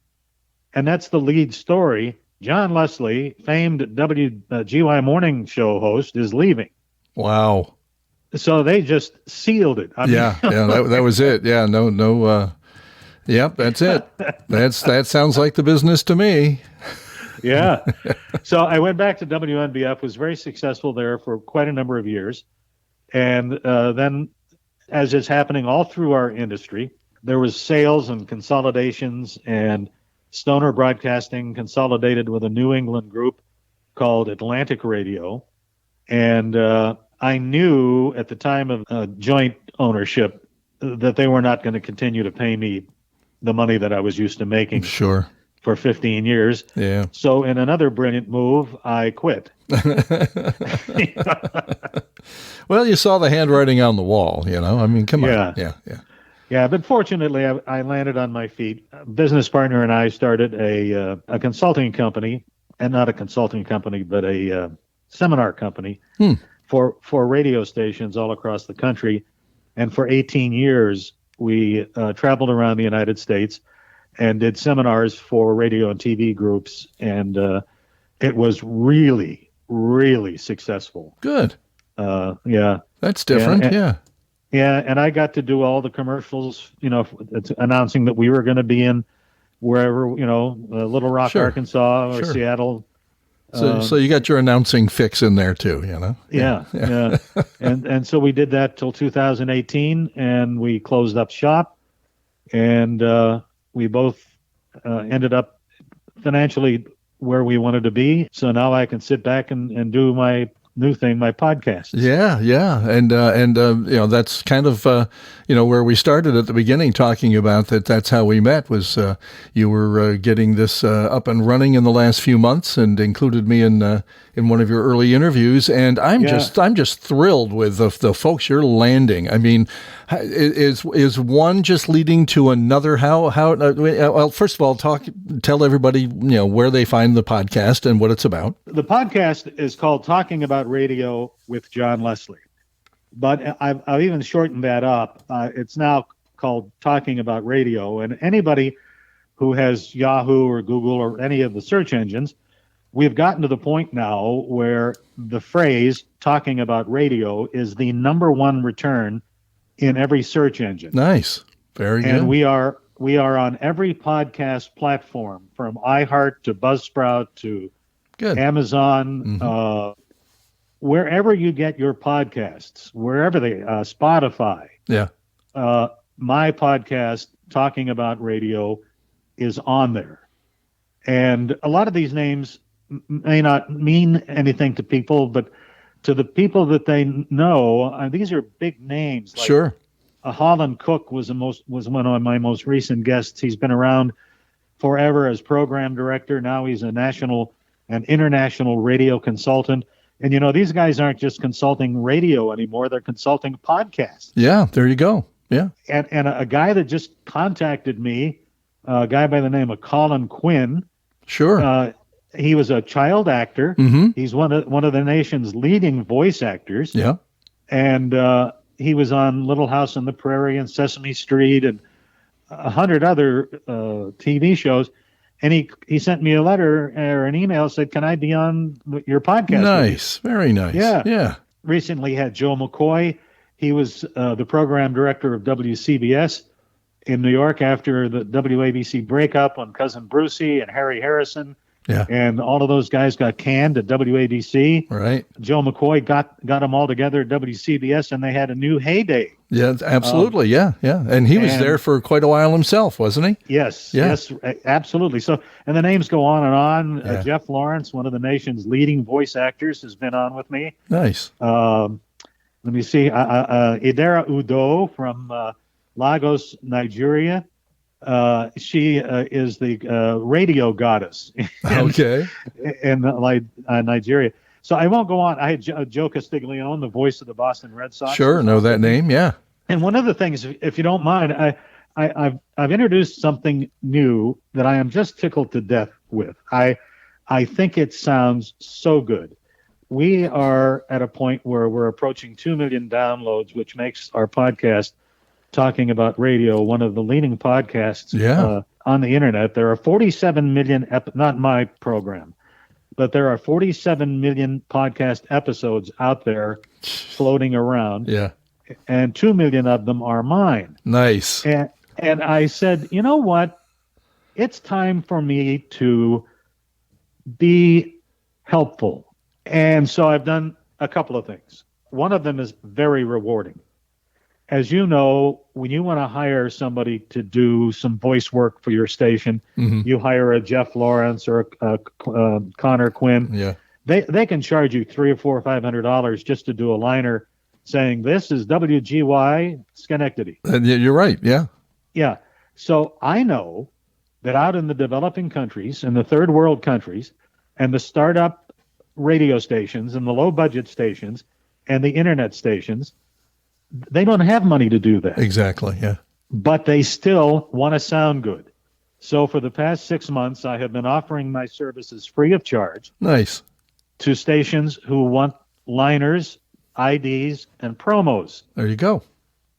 and that's the lead story. John Leslie, famed WGY morning show host, is leaving. Wow. So they just sealed it. I mean, Yeah. Yeah. That was it. Yeah. No. Yep. That's it. That sounds like the business to me. yeah. So I went back to WNBF, was very successful there for quite a number of years. And then, as is happening all through our industry, there was sales and consolidations, and Stoner Broadcasting consolidated with a New England group called Atlantic Radio. And I knew at the time of joint ownership that they were not going to continue to pay me the money that I was used to making Sure. for 15 years. Yeah. So in another brilliant move, I quit. Well, you saw the handwriting on the wall, you know. I mean, come on. Yeah. Yeah. Yeah. Yeah, but fortunately, I landed on my feet. A business partner and I started a consulting company, and not a consulting company, but a seminar company for radio stations all across the country. And for 18 years, we traveled around the United States and did seminars for radio and TV groups, and it was really, really successful. Good. Yeah. That's different. and- Yeah. Yeah, and I got to do all the commercials, announcing that we were going to be in wherever, Little Rock, Sure. Arkansas, or Sure. Seattle, So you got your announcing fix in there too, you know? Yeah. And so we did that till 2018, and we closed up shop, and we both ended up financially where we wanted to be. So now I can sit back and do my new thing, my podcast. Yeah, and you know, that's kind of you know, where we started at the beginning, talking about that. That's how we met. Was you were getting this up and running in the last few months, and included me in one of your early interviews. And I'm just thrilled with the folks you're landing. I mean, is one just leading to another? How well, first of all, tell everybody, you know, where they find the podcast and what it's about. The podcast is called Talking About Radio with John Leslie, but I've even shortened that up. It's now called Talking About Radio, and anybody who has Yahoo or Google or any of the search engines, we've gotten to the point now where the phrase Talking About Radio is the number one return in every search engine. Nice. Very good. And we are on every podcast platform, from iHeart to Buzzsprout to Good. Amazon, wherever you get your podcasts, wherever they, Spotify. Yeah. My podcast, Talking About Radio, is on there. And a lot of these names may not mean anything to people, but to the people that they know, these are big names. Like, Sure. Holland Cook was one of my most recent guests. He's been around forever as program director. Now he's a national and international radio consultant. And, you know, these guys aren't just consulting radio anymore. They're consulting podcasts. Yeah, there you go. Yeah. And a guy that just contacted me, a guy by the name of Colin Quinn. Sure. He was a child actor. Mm-hmm. He's one of the nation's leading voice actors. Yeah. And he was on Little House on the Prairie and Sesame Street and 100 other TV shows. And he sent me a letter or an email, said, "Can I be on your podcast?" Nice. Very nice. Yeah. Yeah. Recently had Joe McCoy. He was the program director of WCBS in New York after the WABC breakup on Cousin Brucey and Harry Harrison. Yeah. And all of those guys got canned at WABC. Right. Joe McCoy got them all together at WCBS, and they had a new heyday. Yeah, absolutely. Yeah. And he was there for quite a while himself, wasn't he? Yes. Yeah. Yes, absolutely. So, and the names go on and on. Yeah. Jeff Lawrence, one of the nation's leading voice actors, has been on with me. Nice. Let me see. Idera Udo from Lagos, Nigeria. She is the radio goddess Okay. in Nigeria. So I won't go on. I had Joe Castiglione, the voice of the Boston Red Sox. Sure. Know that name. Yeah. And one of the things, if you don't mind, I've introduced something new that I am just tickled to death with. I think it sounds so good. We are at a point where we're approaching 2 million downloads, which makes our podcast, Talking About Radio, one of the leading podcasts on the internet. There are 47 million, not my program, but there are 47 million podcast episodes out there floating around. Yeah. And 2 million of them are mine. Nice. And I said, you know what? It's time for me to be helpful. And so I've done a couple of things. One of them is very rewarding. As you know, when you want to hire somebody to do some voice work for your station, you hire a Jeff Lawrence or a Connor Quinn. Yeah. They can charge you $300 or $400 just to do a liner saying, "This is WGY Schenectady." You're right. Yeah. Yeah. So I know that out in the developing countries, in the third world countries, and the startup radio stations and the low budget stations and the internet stations, they don't have money to do that. Exactly. Yeah. But they still want to sound good. So for the past 6 months, I have been offering my services free of charge Nice. to stations who want liners, IDs, and promos. There you go.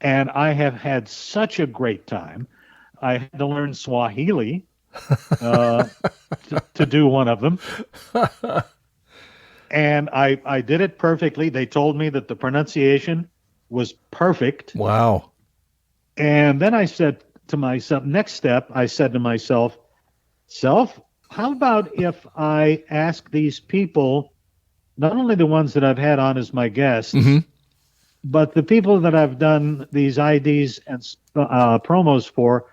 And I have had such a great time. I had to learn Swahili to do one of them. And I did it perfectly. They told me that the pronunciation was perfect. Wow. And then I said to myself, next step, I said to myself, how about if I ask these people, not only the ones that I've had on as my guests, but the people that I've done these IDs and promos for,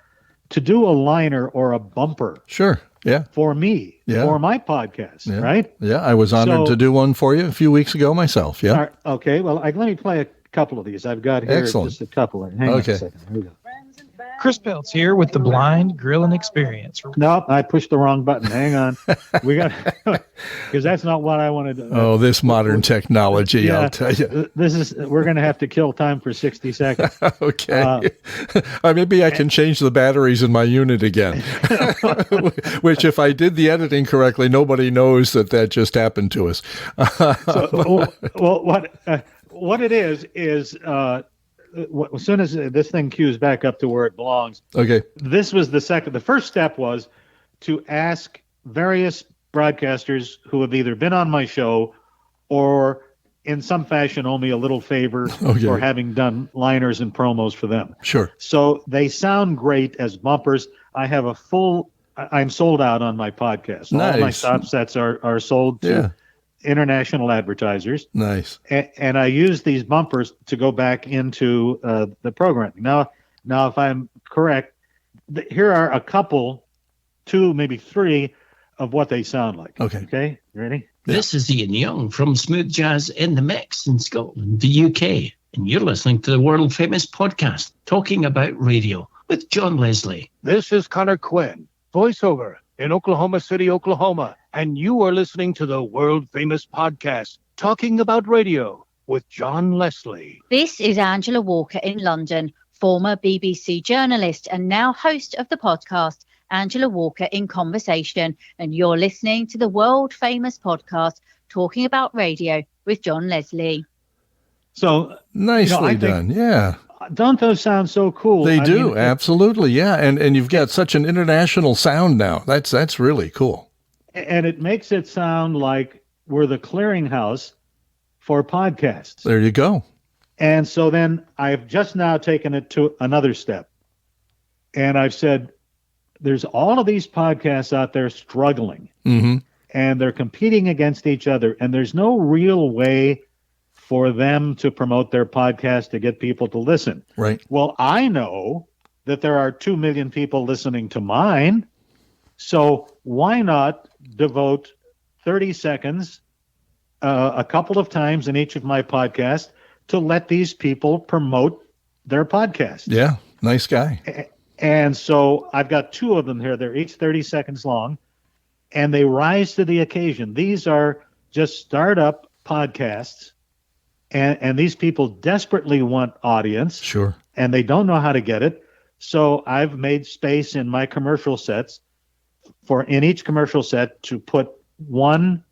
to do a liner or a bumper Sure. Yeah. for me, Yeah. for my podcast, Yeah. right? Yeah. I was honored So- to do one for you a few weeks ago myself. Yeah. All right, okay, well, let me play a couple of these. I've got here Excellent. just a couple. Hang on Okay. a second. Here we go. Chris Peltz here with the Blind Grilling Experience. No, I pushed the wrong button. Hang on. We got because that's not what I wanted to. Oh, this modern technology, I'll tell you. We're going to have to kill time for 60 seconds. Okay. Maybe I can change the batteries in my unit again. Which, if I did the editing correctly, nobody knows that just happened to us. What it is as soon as this thing cues back up to where it belongs, Okay. this was the first step was to ask various broadcasters who have either been on my show or in some fashion owe me a little favor for having done liners and promos for them. Sure. So they sound great as bumpers. I have I'm sold out on my podcast. All my Nice. stop sets are sold to international advertisers. Nice. And I use these bumpers to go back into the programming. Now, if I'm correct, here are a couple, 2, maybe 3, of what they sound like. Okay, ready? This is Ian Young from Smooth Jazz in the Mix in Scotland, the UK, and you're listening to the world-famous podcast, Talking About Radio, with John Leslie. This is Connor Quinn, voiceover in Oklahoma City, Oklahoma, and you are listening to the world-famous podcast, Talking About Radio, with John Leslie. This is Angela Walker in London, former BBC journalist and now host of the podcast, Angela Walker in Conversation, and you're listening to the world-famous podcast, Talking About Radio, with John Leslie. So Nicely done. Yeah. Don't those sound so cool? They I do. mean, Absolutely. Yeah. And you've got such an international sound now. That's really cool. And it makes it sound like we're the clearinghouse for podcasts. There you go. And so then I've just now taken it to another step. And I've said, there's all of these podcasts out there struggling, and they're competing against each other. And there's no real way for them to promote their podcast to get people to listen. Right. Well, I know that there are 2 million people listening to mine. So why not devote 30 seconds a couple of times in each of my podcasts to let these people promote their podcast? Yeah. Nice guy. And so I've got 2 of them here. They're each 30 seconds long, and they rise to the occasion. These are just startup podcasts, and these people desperately want audience. Sure. And they don't know how to get it. So I've made space in my commercial sets in each commercial set to put one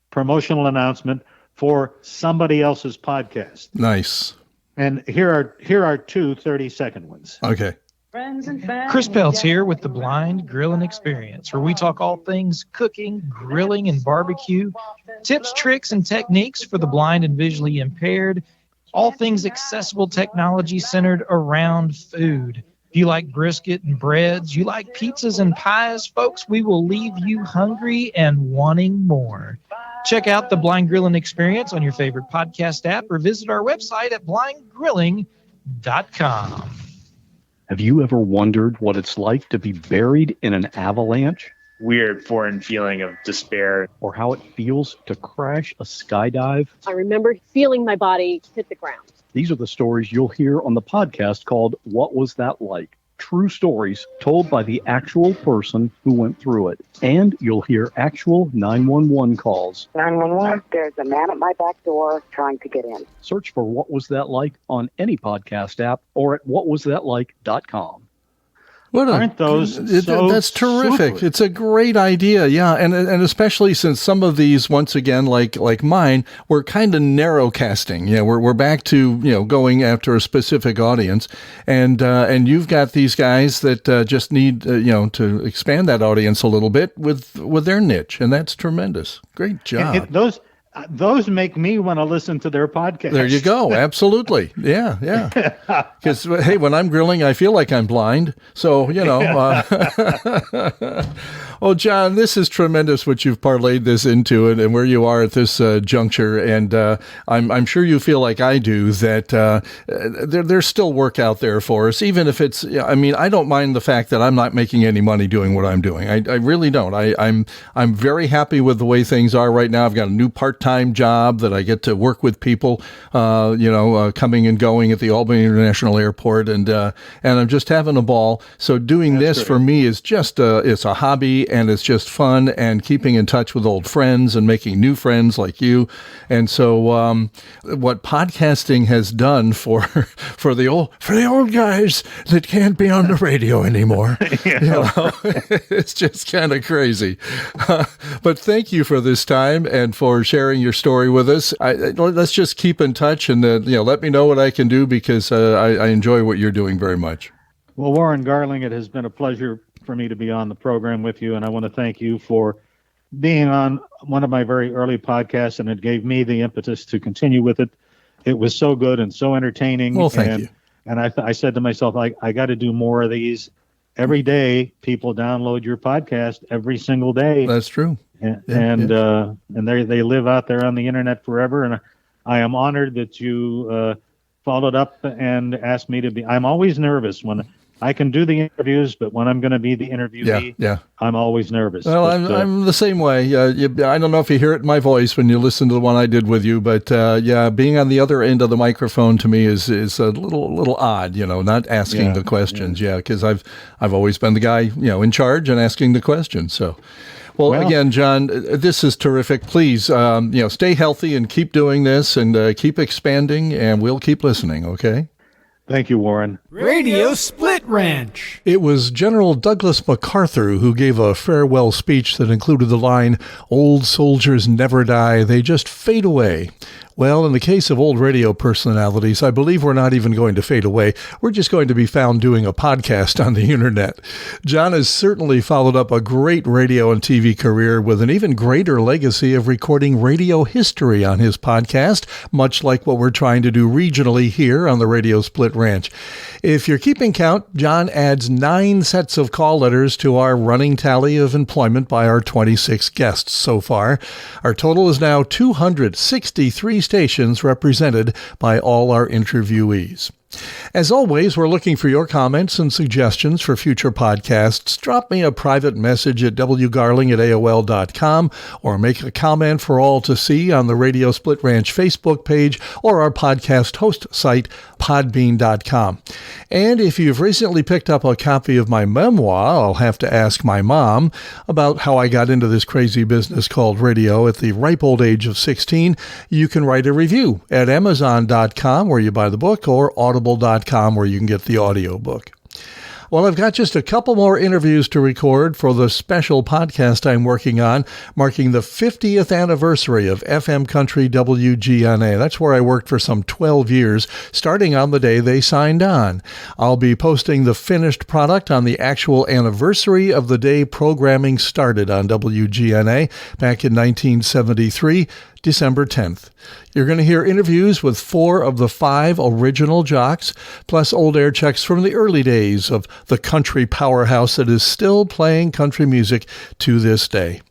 promotional announcement for somebody else's podcast. Nice. And here are 2 30-second ones. Okay. Chris Peltz here with the Blind Grilling Experience, where we talk all things cooking, grilling, and barbecue, tips, tricks, and techniques for the blind and visually impaired, all things accessible technology centered around food. If you like brisket and breads, you like pizzas and pies, folks, we will leave you hungry and wanting more. Check out the Blind Grilling Experience on your favorite podcast app or visit our website at blindgrilling.com. Have you ever wondered what it's like to be buried in an avalanche? Weird foreign feeling of despair. Or how it feels to crash a skydive? I remember feeling my body hit the ground. These are the stories you'll hear on the podcast called What Was That Like? True stories told by the actual person who went through it. And you'll hear actual 911 calls. 911, there's a man at my back door trying to get in. Search for What Was That Like on any podcast app or at whatwasthatlike.com. Aren't those so that's terrific. super? It's a great idea. Yeah. And especially since some of these, once again, like mine, we're kind of narrow casting. Yeah. We're back to, going after a specific audience. And you've got these guys that just need, to expand that audience a little bit with their niche. And that's tremendous. Great job. those make me want to listen to their podcast. There you go. Absolutely. Yeah, yeah. Because, hey, when I'm grilling, I feel like I'm blind. So, Oh, John, this is tremendous what you've parlayed this into and where you are at this juncture. And I'm sure you feel like I do that there's still work out there for us, even if it's, I don't mind the fact that I'm not making any money doing what I'm doing. I really don't. I'm very happy with the way things are right now. I've got a new part-time job that I get to work with people, coming and going at the Albany International Airport. And I'm just having a ball. So doing this for me is just, it's a hobby. And it's just fun and keeping in touch with old friends and making new friends like you. And so what podcasting has done for the old guys that can't be on the radio anymore, it's just kind of crazy. But thank you for this time and for sharing your story with us. Let's just keep in touch and let me know what I can do because I enjoy what you're doing very much. Well, Warren Garling, it has been a pleasure for me to be on the program with you, and I want to thank you for being on one of my very early podcasts, and it gave me the impetus to continue with it. It was so good and so entertaining. Well, thank you. And I said to myself, I got to do more of these. Every day, people download your podcast every single day. That's true. And they live out there on the internet forever. And I am honored that you followed up and asked me to be. I'm always nervous when I can do the interviews, but when I'm going to be the interviewee, I'm always nervous. Well, I'm the same way. I don't know if you hear it in my voice when you listen to the one I did with you, but being on the other end of the microphone to me is a little odd, not asking the questions. Because I've always been the guy, in charge and asking the questions. So. Well, again, John, this is terrific. Please, stay healthy and keep doing this and keep expanding, and we'll keep listening, okay? Thank you, Warren. Radio Split Ranch. It was General Douglas MacArthur who gave a farewell speech that included the line, "Old soldiers never die, they just fade away." Well, in the case of old radio personalities, I believe we're not even going to fade away. We're just going to be found doing a podcast on the internet. John has certainly followed up a great radio and TV career with an even greater legacy of recording radio history on his podcast, much like what we're trying to do regionally here on the Radio Split Ranch. If you're keeping count, John adds 9 sets of call letters to our running tally of employment by our 26 guests so far. Our total is now 263 stations represented by all our interviewees. As always, we're looking for your comments and suggestions for future podcasts. Drop me a private message at wgarling@aol.com or make a comment for all to see on the Radio Split Ranch Facebook page or our podcast host site, podbean.com. And if you've recently picked up a copy of my memoir, I'll have to ask my mom about how I got into this crazy business called radio at the ripe old age of 16, you can write a review at amazon.com where you buy the book or audible.com where you can get the audiobook. Well, I've got just a couple more interviews to record for the special podcast I'm working on, marking the 50th anniversary of FM Country WGNA. That's where I worked for some 12 years, starting on the day they signed on. I'll be posting the finished product on the actual anniversary of the day programming started on WGNA back in 1973. December 10th. You're going to hear interviews with 4 of the 5 original jocks, plus old air checks from the early days of the country powerhouse that is still playing country music to this day.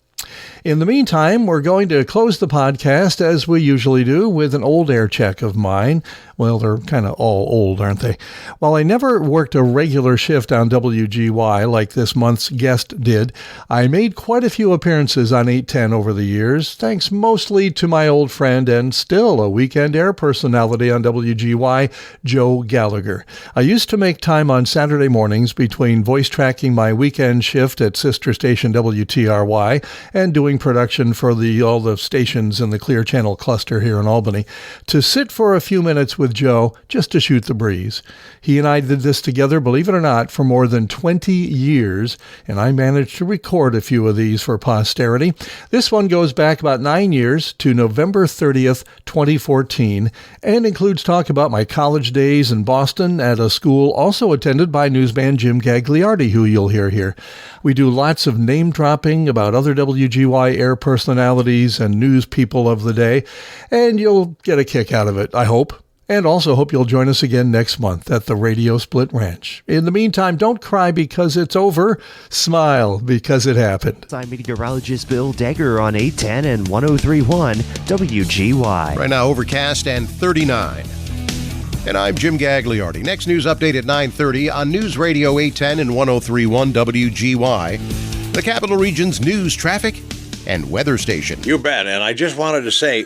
In the meantime, we're going to close the podcast, as we usually do, with an old air check of mine. Well, they're kind of all old, aren't they? While I never worked a regular shift on WGY like this month's guest did, I made quite a few appearances on 810 over the years, thanks mostly to my old friend and still a weekend air personality on WGY, Joe Gallagher. I used to make time on Saturday mornings between voice tracking my weekend shift at sister station WTRY and doing production for all the stations in the Clear Channel cluster here in Albany, to sit for a few minutes with with Joe just to shoot the breeze. He and I did this together, believe it or not, for more than 20 years, and I managed to record a few of these for posterity. This one goes back about 9 years to November 30th, 2014, and includes talk about my college days in Boston at a school also attended by newsman Jim Gagliardi, who you'll hear here. We do lots of name-dropping about other WGY air personalities and news people of the day, and you'll get a kick out of it, I hope. And also hope you'll join us again next month at the Radio Split Ranch. In the meantime, don't cry because it's over. Smile because it happened. I'm meteorologist Bill Degger on 810 and 103.1 WGY. Right now, overcast and 39. And I'm Jim Gagliardi. Next news update at 9:30 on News Radio 810 and 103.1 WGY, the Capital Region's news, traffic, and weather station. You bet. And I just wanted to say,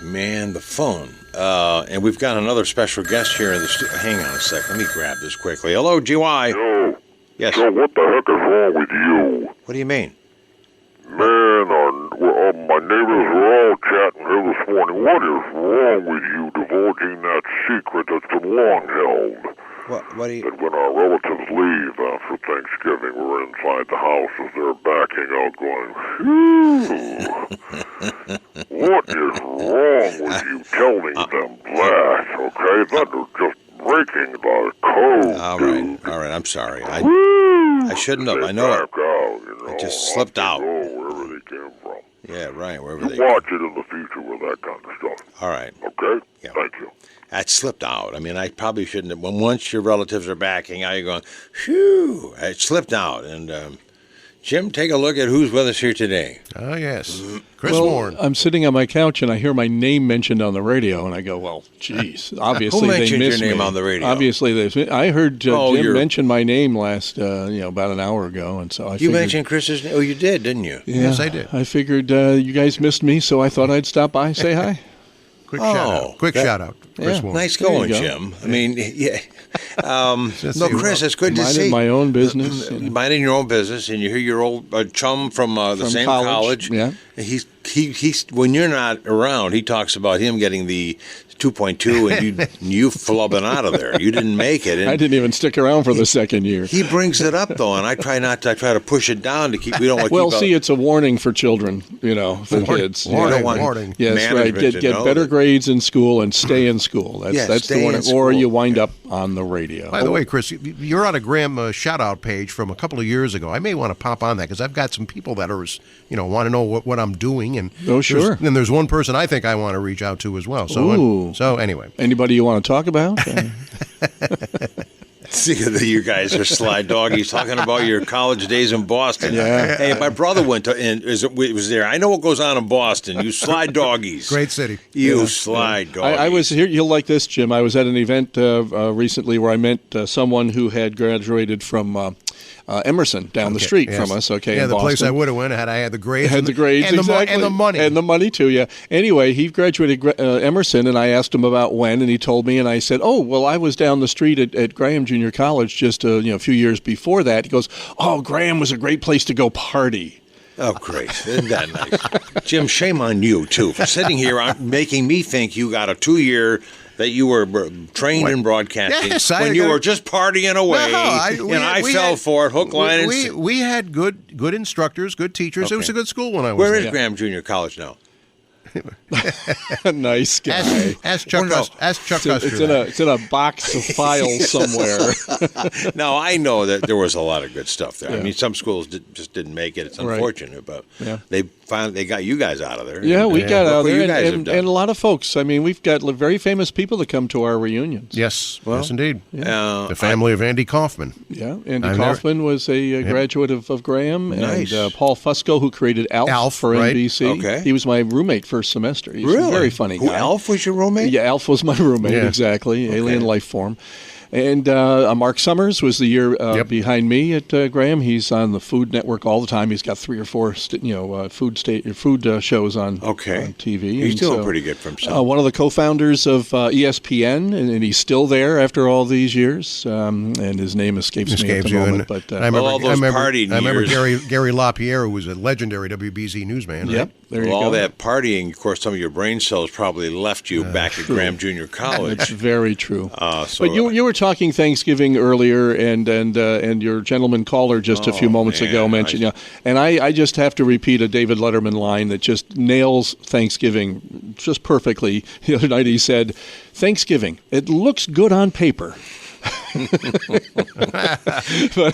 man, the phone. And we've got another special guest here in the studio. Hang on a sec. Let me grab this quickly. Hello, GY. Joe. Yes. Joe, what the heck is wrong with you? What do you mean? Man, my neighbors were all chatting here this morning. What is wrong with you divulging that secret that's been long held? What do you... That when our relatives leave after Thanksgiving, we're inside the house as they're backing out going, phew. What is wrong with you telling them that, okay? That is just breaking the code. All right, I'm sorry. I shouldn't have. I know it. I just slipped out. Wherever they came from. Yeah, right, wherever they watch it in the future with that kind of stuff. All right. Okay? Yeah. Thank you. That slipped out. I mean, I probably shouldn't have. Once your relatives are backing out, you're going, phew. It slipped out. And, Jim, take a look at who's with us here today. Oh, yes. Chris Warren. I'm sitting on my couch and I hear my name mentioned on the radio, and I go, well, geez, obviously Who they mentioned missed your name me. on the radio? Obviously, I heard Jim mention my name last, about an hour ago, and so I You mentioned Chris's name? Oh, you did, didn't you? Yeah, Yes, I did. I figured you guys missed me, so I thought I'd stop by and say hi. Quick shout-out. Quick shout-out. Chris Warren. Nice going, Jim. I mean, yeah. No, Chris, it's good to see. Minding my own business. Minding your own business, and you hear your old chum from the same college. Yeah. He's when you're not around, he talks about him getting the 2.2 and you flubbing out of there. You didn't make it. And I didn't even stick around for the second year. He brings it up, though, and I try to push it down to keep. We don't want to well, keep see, it's a warning for children, for kids. Warning. Yes, right. Get better grades in school and stay in school. That's the warning. Or you wind up on the radio. By the way, Chris, you're on a Graham shout-out page from a couple of years ago. I may want to pop on that because I've got some people that are, want to know what I'm doing. And sure. And there's one person I think I want to reach out to as well. So anyway. Anybody you want to talk about? See, you guys are sly doggies talking about your college days in Boston. Yeah. Hey, my brother went to and was there. I know what goes on in Boston. You sly doggies. Great city. You sly doggies. I was here. You'll like this, Jim. I was at an event recently where I met someone who had graduated from Emerson down the street from us. Okay, yeah, in the Boston. place I would have went had I had the grades. Had the grades and exactly, and the money, and the money too. Yeah. Anyway, he graduated Emerson, and I asked him about when, and he told me, and I said, "Oh, well, I was down the street at Graham Junior College just a few years before that." He goes, "Oh, Graham was a great place to go party." Oh, great. Isn't that nice? Jim, shame on you, too, for sitting here making me think you got a 2-year that you were trained in broadcasting when you were just partying away, I fell for it, hook, line, and sinker. We had good instructors, good teachers. Okay. It was a good school when I was Where there. is Graham Junior College now? Nice guy. Ask Chuck Custer. It's in a box of files somewhere. No, I know that there was a lot of good stuff there. Yeah. I mean, some schools just didn't make it. It's unfortunate, but they got you guys out of there. Yeah, we got out of there, and a lot of folks. I mean, we've got very famous people that come to our reunions. Yes, yes, indeed. Yeah. The family of Andy Kaufman. Yeah, Andy Kaufman was a graduate of Graham, nice. And Paul Fusco, who created Alf for NBC. Okay. He was my roommate first semester. He's a very funny guy. Alf was your roommate? Yeah, Alf was my roommate, exactly. Alien life form. And Mark Summers was the year behind me at Graham. He's on the Food Network all the time. He's got 3 or 4 food shows on TV. He's doing pretty good for himself. One of the co-founders of ESPN, and he's still there after all these years. And his name escapes me at the moment. But I remember Gary LaPierre, who was a legendary WBZ newsman. Right? Yep, there you go. All that partying, of course, some of your brain cells probably left you back at Graham Junior College. That's very true. But you were talking Thanksgiving earlier, and your gentleman caller just a few moments ago mentioned, and I just have to repeat a David Letterman line that just nails Thanksgiving just perfectly. The other night he said, "Thanksgiving, it looks good on paper." But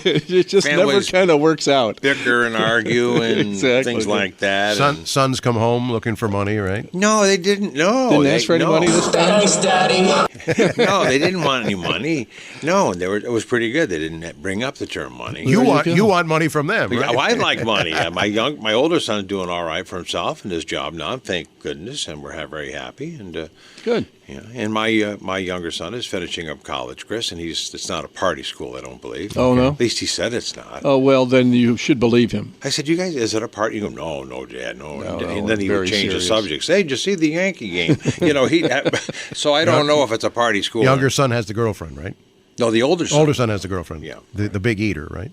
it just never kind of works out. Bicker and argue and things like that. Sons come home looking for money, right? No, they didn't. No, didn't ask for any money this time. Thanks, Daddy. No, they didn't want any money. No, it was pretty good. They didn't bring up the term money. You want money from them, right? I like money. My older son's doing all right for himself and his job now, thank goodness, and we're very happy. And good. Yeah, and my younger son is finishing up college, Chris, and it's not a party school, I don't believe. Oh, no? At least he said it's not. Oh, well, then you should believe him. I said, you guys, is it a party? You go, no, Dad, no. And then he very would change serious. the subject. Say, did you see the Yankee game? So I don't know if it's a party school. Younger son has the girlfriend, right? No, the older son. Older son has the girlfriend. Yeah. The big eater, right?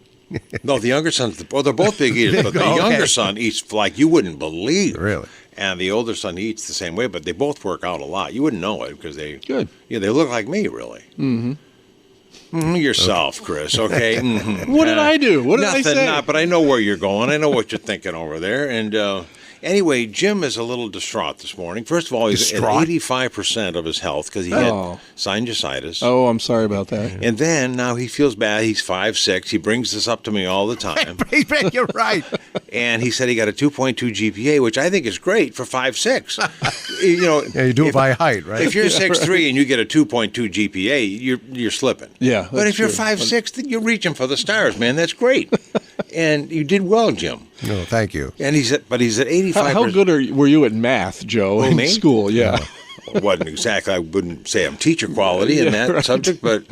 No, the younger son's, they're both big eaters, but the younger son eats like you wouldn't believe. Really? And the older son eats the same way, but they both work out a lot. You wouldn't know it because they they look like me, really. Mm-hmm. Yourself, Chris, okay? Mm-hmm. What did I do? What did I say? But I know where you're going. I know what you're thinking over there. And anyway, Jim is a little distraught this morning. First of all, he's at 85% of his health because he had sinusitis. Oh, I'm sorry about that. And then now he feels bad. He's 5'6". He brings this up to me all the time. You're right. And he said he got a 2.2 GPA, which I think is great for 5'6". You do it by height, right? If you're 6'3" and you get a 2.2 GPA, you're slipping. Yeah, but if you're 5'6", then you're reaching for the stars, man. That's great. And you did well, Jim. No, thank you. And he's at 85%. How good were you at math, Joe, in me? school? Yeah. Wasn't exactly. I wouldn't say I'm teacher quality in that subject, but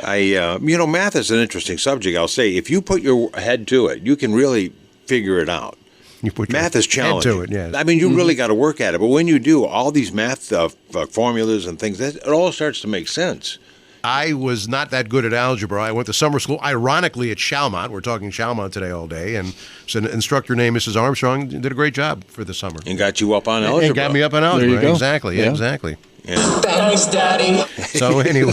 math is an interesting subject. I'll say if you put your head to it, you can really figure it out. Math is challenging. Head to it, yes. I mean, you really got to work at it. But when you do, all these math formulas and things, it all starts to make sense. I was not that good at algebra. I went to summer school, ironically, at Chalmont. We're talking Chalmont today all day. And so an instructor named Mrs. Armstrong did a great job for the summer. And got you up on algebra. And got me up on algebra. There you go. Exactly. Yeah. Exactly. Yeah. Thanks, Daddy. So anyway.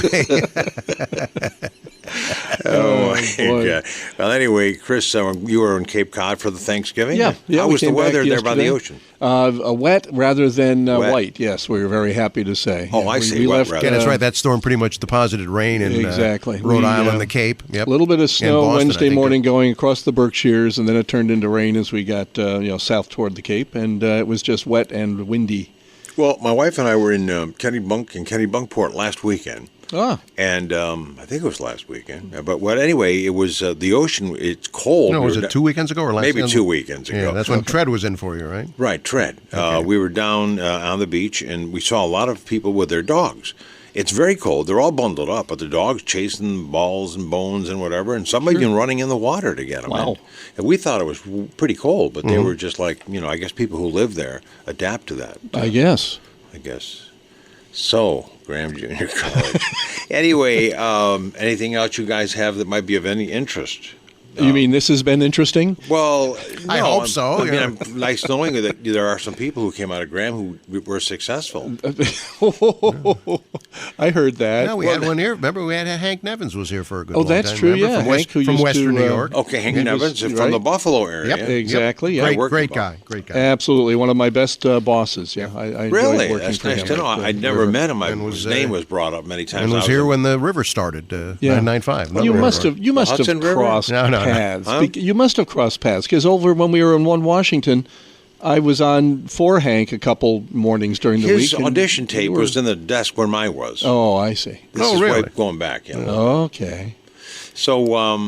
Oh, my God. Well, anyway, Chris, you were in Cape Cod for the Thanksgiving? Yeah. How was the weather there by the ocean? Wet rather than white, yes, we were very happy to say. Oh, I see. Wet rather. Yeah, that's right. That storm pretty much deposited rain in Rhode Island, the Cape. A little bit of snow Boston, Wednesday morning going across the Berkshires, and then it turned into rain as we got south toward the Cape, and it was just wet and windy. Well, my wife and I were in Kennebunkport last weekend. Ah. And I think it was last weekend. But anyway, it was the ocean. It's cold. No, was it 2 weekends ago or last Maybe 2 weekends ago. Yeah, that's when Tread was in for you, right? Right, Tread. Okay. We were down on the beach, and we saw a lot of people with their dogs. It's very cold. They're all bundled up, but the dog's chasing balls and bones and whatever, and somebody been running in the water to get them. Wow. And we thought it was pretty cold, but they were just like, I guess people who live there adapt to that. I guess. So, Graham Junior College. Anyway, anything else you guys have that might be of any interest? You mean this has been interesting? Well, no, I hope so. I'm nice knowing that there are some people who came out of Graham who were successful. I heard that. Yeah, we had one here. Remember, we had Hank Nevins was here for a good long that's time. true, Remember? yeah. From Western New York. Okay, Hank Nevins from the Buffalo area. Yep, exactly. Yep. Yeah, Great guy. Absolutely, one of my best bosses. Yeah, I really. enjoyed working That's for nice him. to know. I'd never met him. His name was brought up many times. And was here when the river started. 995. You must have crossed paths. Huh? You must have crossed paths because over when we were in Washington, I was on for Hank a couple mornings during the week. His audition tape was in the desk where mine was. Oh, I see. This is really? going back. Okay. So,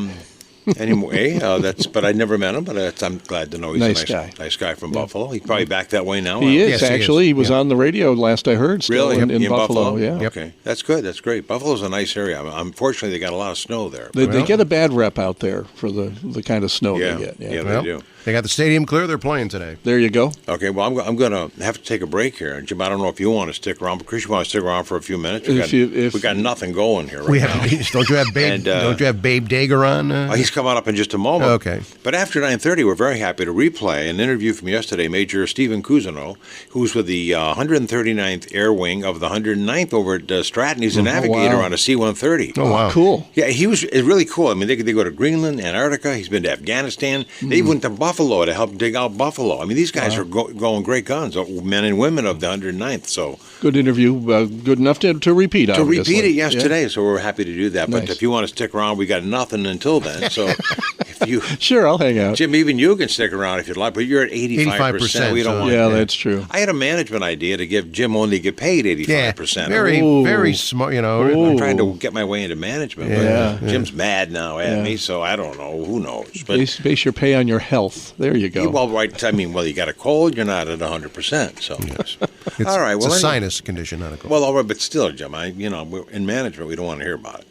Anyway, but I never met him. But I'm glad to know he's Nice a guy. Nice guy from Buffalo. He's probably back that way now. He is, Yes, actually. He was on the radio last I heard. Still Really? in Buffalo. Yeah. Okay, that's good. That's great. Buffalo's a nice area. Unfortunately, they got a lot of snow there. They get a bad rep out there for the kind of snow Yeah. they get. Yeah, Well, they do. They got the stadium clear. They're playing today. There you go. Okay, well, I'm going to have to take a break here. And Jim, I don't know if you want to stick around, but Chris, you want to stick around for a few minutes? We got nothing going here right now. Don't you have Babe? Don't you have Babe Dager on? He's coming up in just a moment. Okay. But after 9:30, we're very happy to replay an interview from yesterday. Major Stephen Cousineau, who's with the 139th Air Wing of the 109th over at Stratton. He's a navigator on a C-130. Oh, wow. Cool. Yeah, it's really cool. I mean, they go to Greenland, Antarctica. He's been to Afghanistan. They even went to Buffalo to help dig out Buffalo. I mean, these guys are going great guns, men and women of the 109th. So good interview, good enough to repeat. To obviously. repeat it, yes, Yeah. today. So we're happy to do that. But Nice. if you want to stick around, we got nothing until then. So if you Sure, I'll hang out. Jim, even you can stick around if you'd like, but you're at 85%. We don't want Yeah, that. that's true. I had a management idea to give Jim only get paid 85%. Very smart. I'm trying to get my way into management. Yeah. But Jim's mad now at Yeah. me, so I don't know. Who knows? But Base your pay on your health. There you go. well, right. I mean, you got a cold. You're not at 100%. So all right. It's Well, a anyway. sinus condition, not a cold. Well, all right, but still, Jim, we're in management, we don't want to hear about it.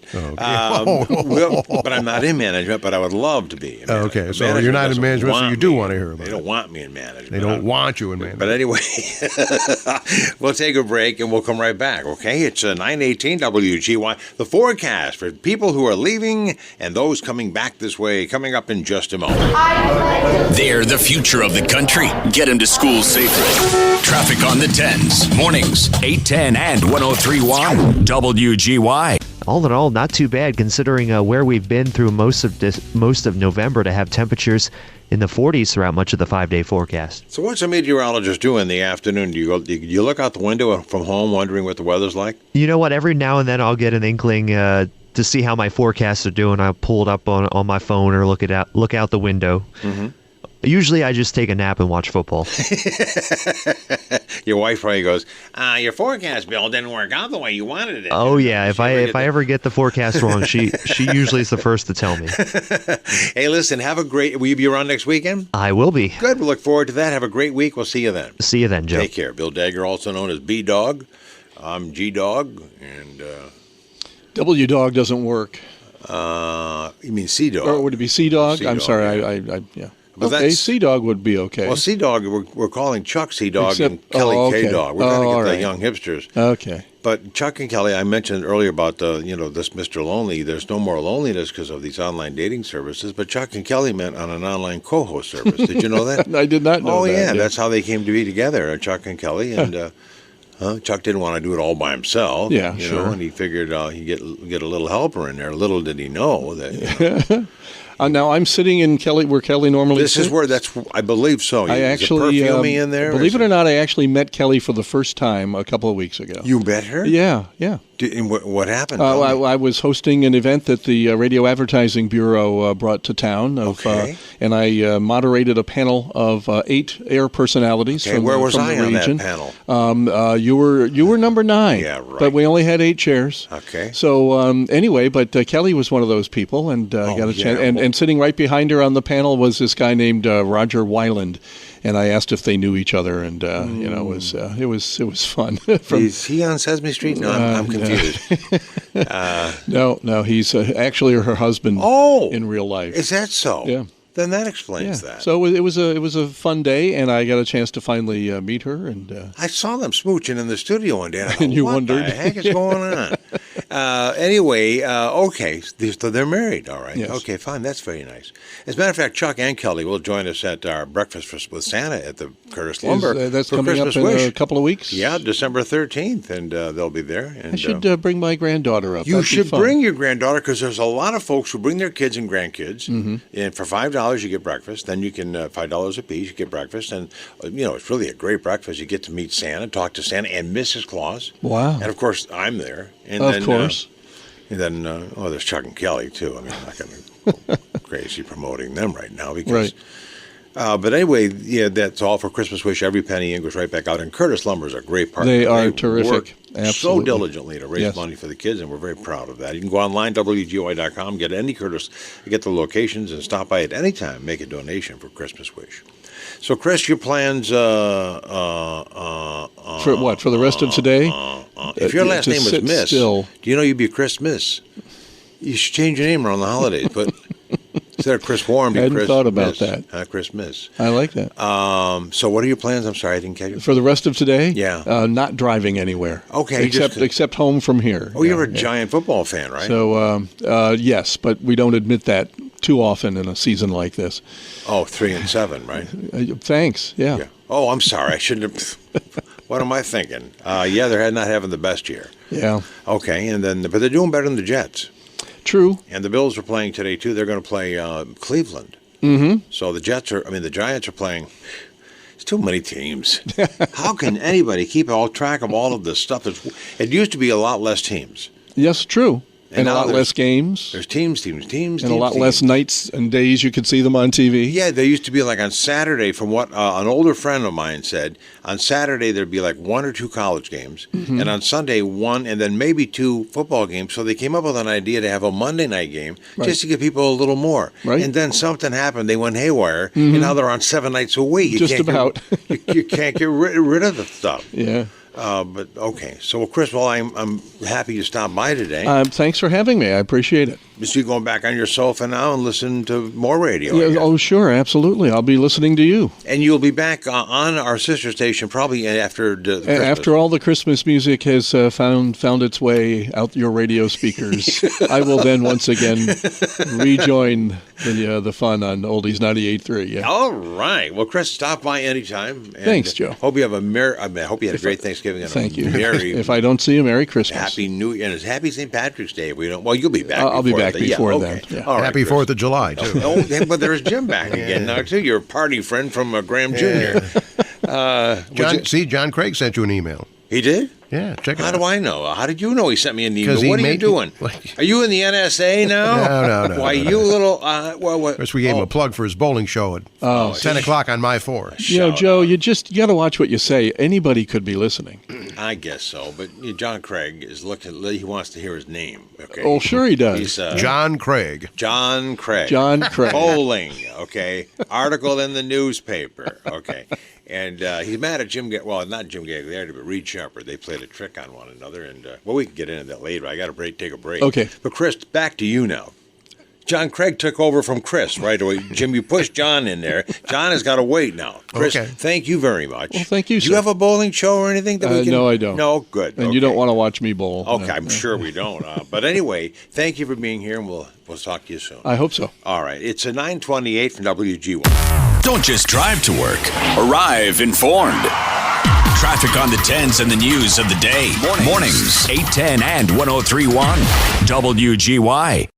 But I'm not in management, but I would love to be. Okay, so you're not in management, so you do want to hear about it. They don't want me in management. They don't want you in management. But anyway, we'll take a break and we'll come right back, okay? It's 9:18 WGY. The forecast for people who are leaving and those coming back this way, coming up in just a moment. They're the future of the country. Get them to school safely. Traffic on the 10s. Mornings, 8:10 and 103.1 WGY. All in all, not too bad considering where we've been through most of November to have temperatures in the 40s throughout much of the 5-day forecast. So what's a meteorologist do in the afternoon? Do you look out the window from home wondering what the weather's like? You know what? Every now and then I'll get an inkling to see how my forecasts are doing. I'll pull it up on my phone or look out the window. Mm-hmm. Usually I just take a nap and watch football. Your wife probably goes, your forecast, Bill, didn't work out the way you wanted it. Oh yeah, if I ever get the forecast wrong, she usually is the first to tell me. Hey, listen, will you be around next weekend? I will be. Good, we'll look forward to that. Have a great week.'ll see you then. See you then, Joe. Take care. Bill Dagger, also known as B-Dog. I'm G-Dog, and... W-Dog doesn't work. You mean C-Dog? Or would it be C-Dog? C-Dog, I'm sorry, yeah. yeah. But Okay, that's- C-Dog would be okay. Well, C-Dog, we're calling Chuck C-Dog and Except- Kelly okay. K-Dog. We're trying to get all the right. young hipsters. Okay. But Chuck and Kelly, I mentioned earlier about this Mr. Lonely. There's no more loneliness because of these online dating services. But Chuck and Kelly met on an online co-host service. Did you know that? I did not know Oh, that. yeah, that's how they came to be together, Chuck and Kelly. And Chuck didn't want to do it all by himself. Yeah, you sure. know, and he figured he'd get a little helper in there. Little did he know that. Now I'm sitting in where Kelly normally This sits. is where I believe so. I Is it actually perfumey in there? Believe it or not, I actually met Kelly for the first time a couple of weeks ago. You met her? Yeah. And what happened? I was hosting an event that the Radio Advertising Bureau brought to town, and I moderated a panel of 8 air personalities from, where was from I the on region. that panel? You were number 9. Yeah, right. But we only had 8 chairs. Okay. So anyway, but Kelly was one of those people, and got a chance. And sitting right behind her on the panel was this guy named Roger Weiland. And I asked if they knew each other, and it was fun. Is he on Sesame Street? No, I'm confused. No, he's actually her husband. In real life. Is that so? Yeah. Then that explains that. So it was a fun day, and I got a chance to finally meet her. And I saw them smooching in the studio one day. And I And you what wondered? the heck is going on? Anyway, okay, so they're married. All right. Yes. Okay, fine. That's very nice. As a matter of fact, Chuck and Kelly will join us at our breakfast with Santa at the Curtis Lumber. That's for coming Christmas up in Wish. a couple of weeks. Yeah, December 13th, and they'll be there. And, I should bring my granddaughter up. You That'd be should fun. bring your granddaughter because there's a lot of folks who bring their kids and grandkids, and for $5 you get breakfast. Then you can $5 a piece. You get breakfast, and it's really a great breakfast. You get to meet Santa, talk to Santa and Mrs. Claus. Wow! And of course I'm there. And of then, course. And then there's Chuck and Kelly too. I mean, I'm not going to go crazy promoting them right now because. Right. But anyway, yeah, that's all for Christmas Wish. Every penny in goes right back out. And Curtis Lumber is a great partner. They are terrific. Work Absolutely. so diligently to raise money for the kids, and we're very proud of that. You can go online, WGY.com, get any Curtis, get the locations, and stop by at any time, make a donation for Christmas Wish. So, Chris, your plans... for what? For the rest of today? If your last name was Miss, still. Do you know you'd be Chris Miss? You should change your name around the holidays, but... Instead of Chris Warren, I hadn't Chris thought about Miss. that. Chris Miss. I like that. So what are your plans? I'm sorry, I didn't catch you. For the rest of today? Yeah. Not driving anywhere. Okay. Except home from here. Oh, you're a giant football fan, right? So, yes, but we don't admit that too often in a season like this. Oh, 3-7, right? Thanks, yeah. Oh, I'm sorry. I shouldn't have... What am I thinking? Yeah, they're not having the best year. Yeah. Okay, but they're doing better than the Jets. True. And the Bills are playing today, too. They're going to play Cleveland. Mm-hmm. So the Giants are playing. It's too many teams. How can anybody keep track of all of this stuff? It used to be a lot less teams. Yes, true. And a lot less games. There's teams. And a lot less nights and days you could see them on TV. Yeah, they used to be like on Saturday, from what an older friend of mine said, on Saturday there'd be like 1 or 2 college games, and on Sunday 1 and then maybe 2 football games. So they came up with an idea to have a Monday night game just to give people a little more. Right. And then something happened. They went haywire, and now they're on 7 nights a week. You can't get rid of the stuff. Yeah. But okay, so Chris, I'm happy you stopped by today. Thanks for having me. I appreciate it. So you're going back on your sofa now and listen to more radio. Yeah, oh, sure, absolutely. I'll be listening to you. And you'll be back on our sister station probably after Christmas. After all the Christmas music has found its way out your radio speakers, I will then once again rejoin the fun on Oldies 98.3. Yeah. All right. Well, Chris, stop by anytime. And thanks, Joe. Hope you have I hope you had a great Thanksgiving. And Thank you. Merry, if I don't see you, Merry Christmas. Happy New Year, and it's Happy St. Patrick's Day. Well, you'll be back. I'll be back before then. Okay. Yeah. All right, Happy 4th of July, too. But there's Jim back again now, too. Your party friend from Graham Jr. John Craig sent you an email. He did? Yeah, check it out. How do I know? How did you know he sent me an email? What are you doing? Are you in the NSA now? No. Why, you little... Of course, we gave him a plug for his bowling show at 10 o'clock on My 4. Joe, you got to watch what you say. Anybody could be listening. I guess so, but John Craig is looking... He wants to hear his name, okay? Oh, sure he does. He's, John Craig. John Craig. Bowling, okay? Article in the newspaper, okay? And he's mad at not Jim Gagliardi, but Reed Shepherd. They played a trick on one another, and we can get into that later. I got to take a break. Okay. But Chris, back to you now. John Craig took over from Chris right away. Jim, you pushed John in there. John has got to wait now. Chris, thank you very much. Well, thank you, sir. Do you have a bowling show or anything that we can... No, I don't. No, good. And you don't want to watch me bowl. Okay, no. I'm sure we don't. But anyway, thank you for being here, and we'll talk to you soon. I hope so. All right. It's a 9:28 from WGY. Don't just drive to work. Arrive informed. Traffic on the 10s and the news of the day. Mornings 8:10 and 103.1 WGY.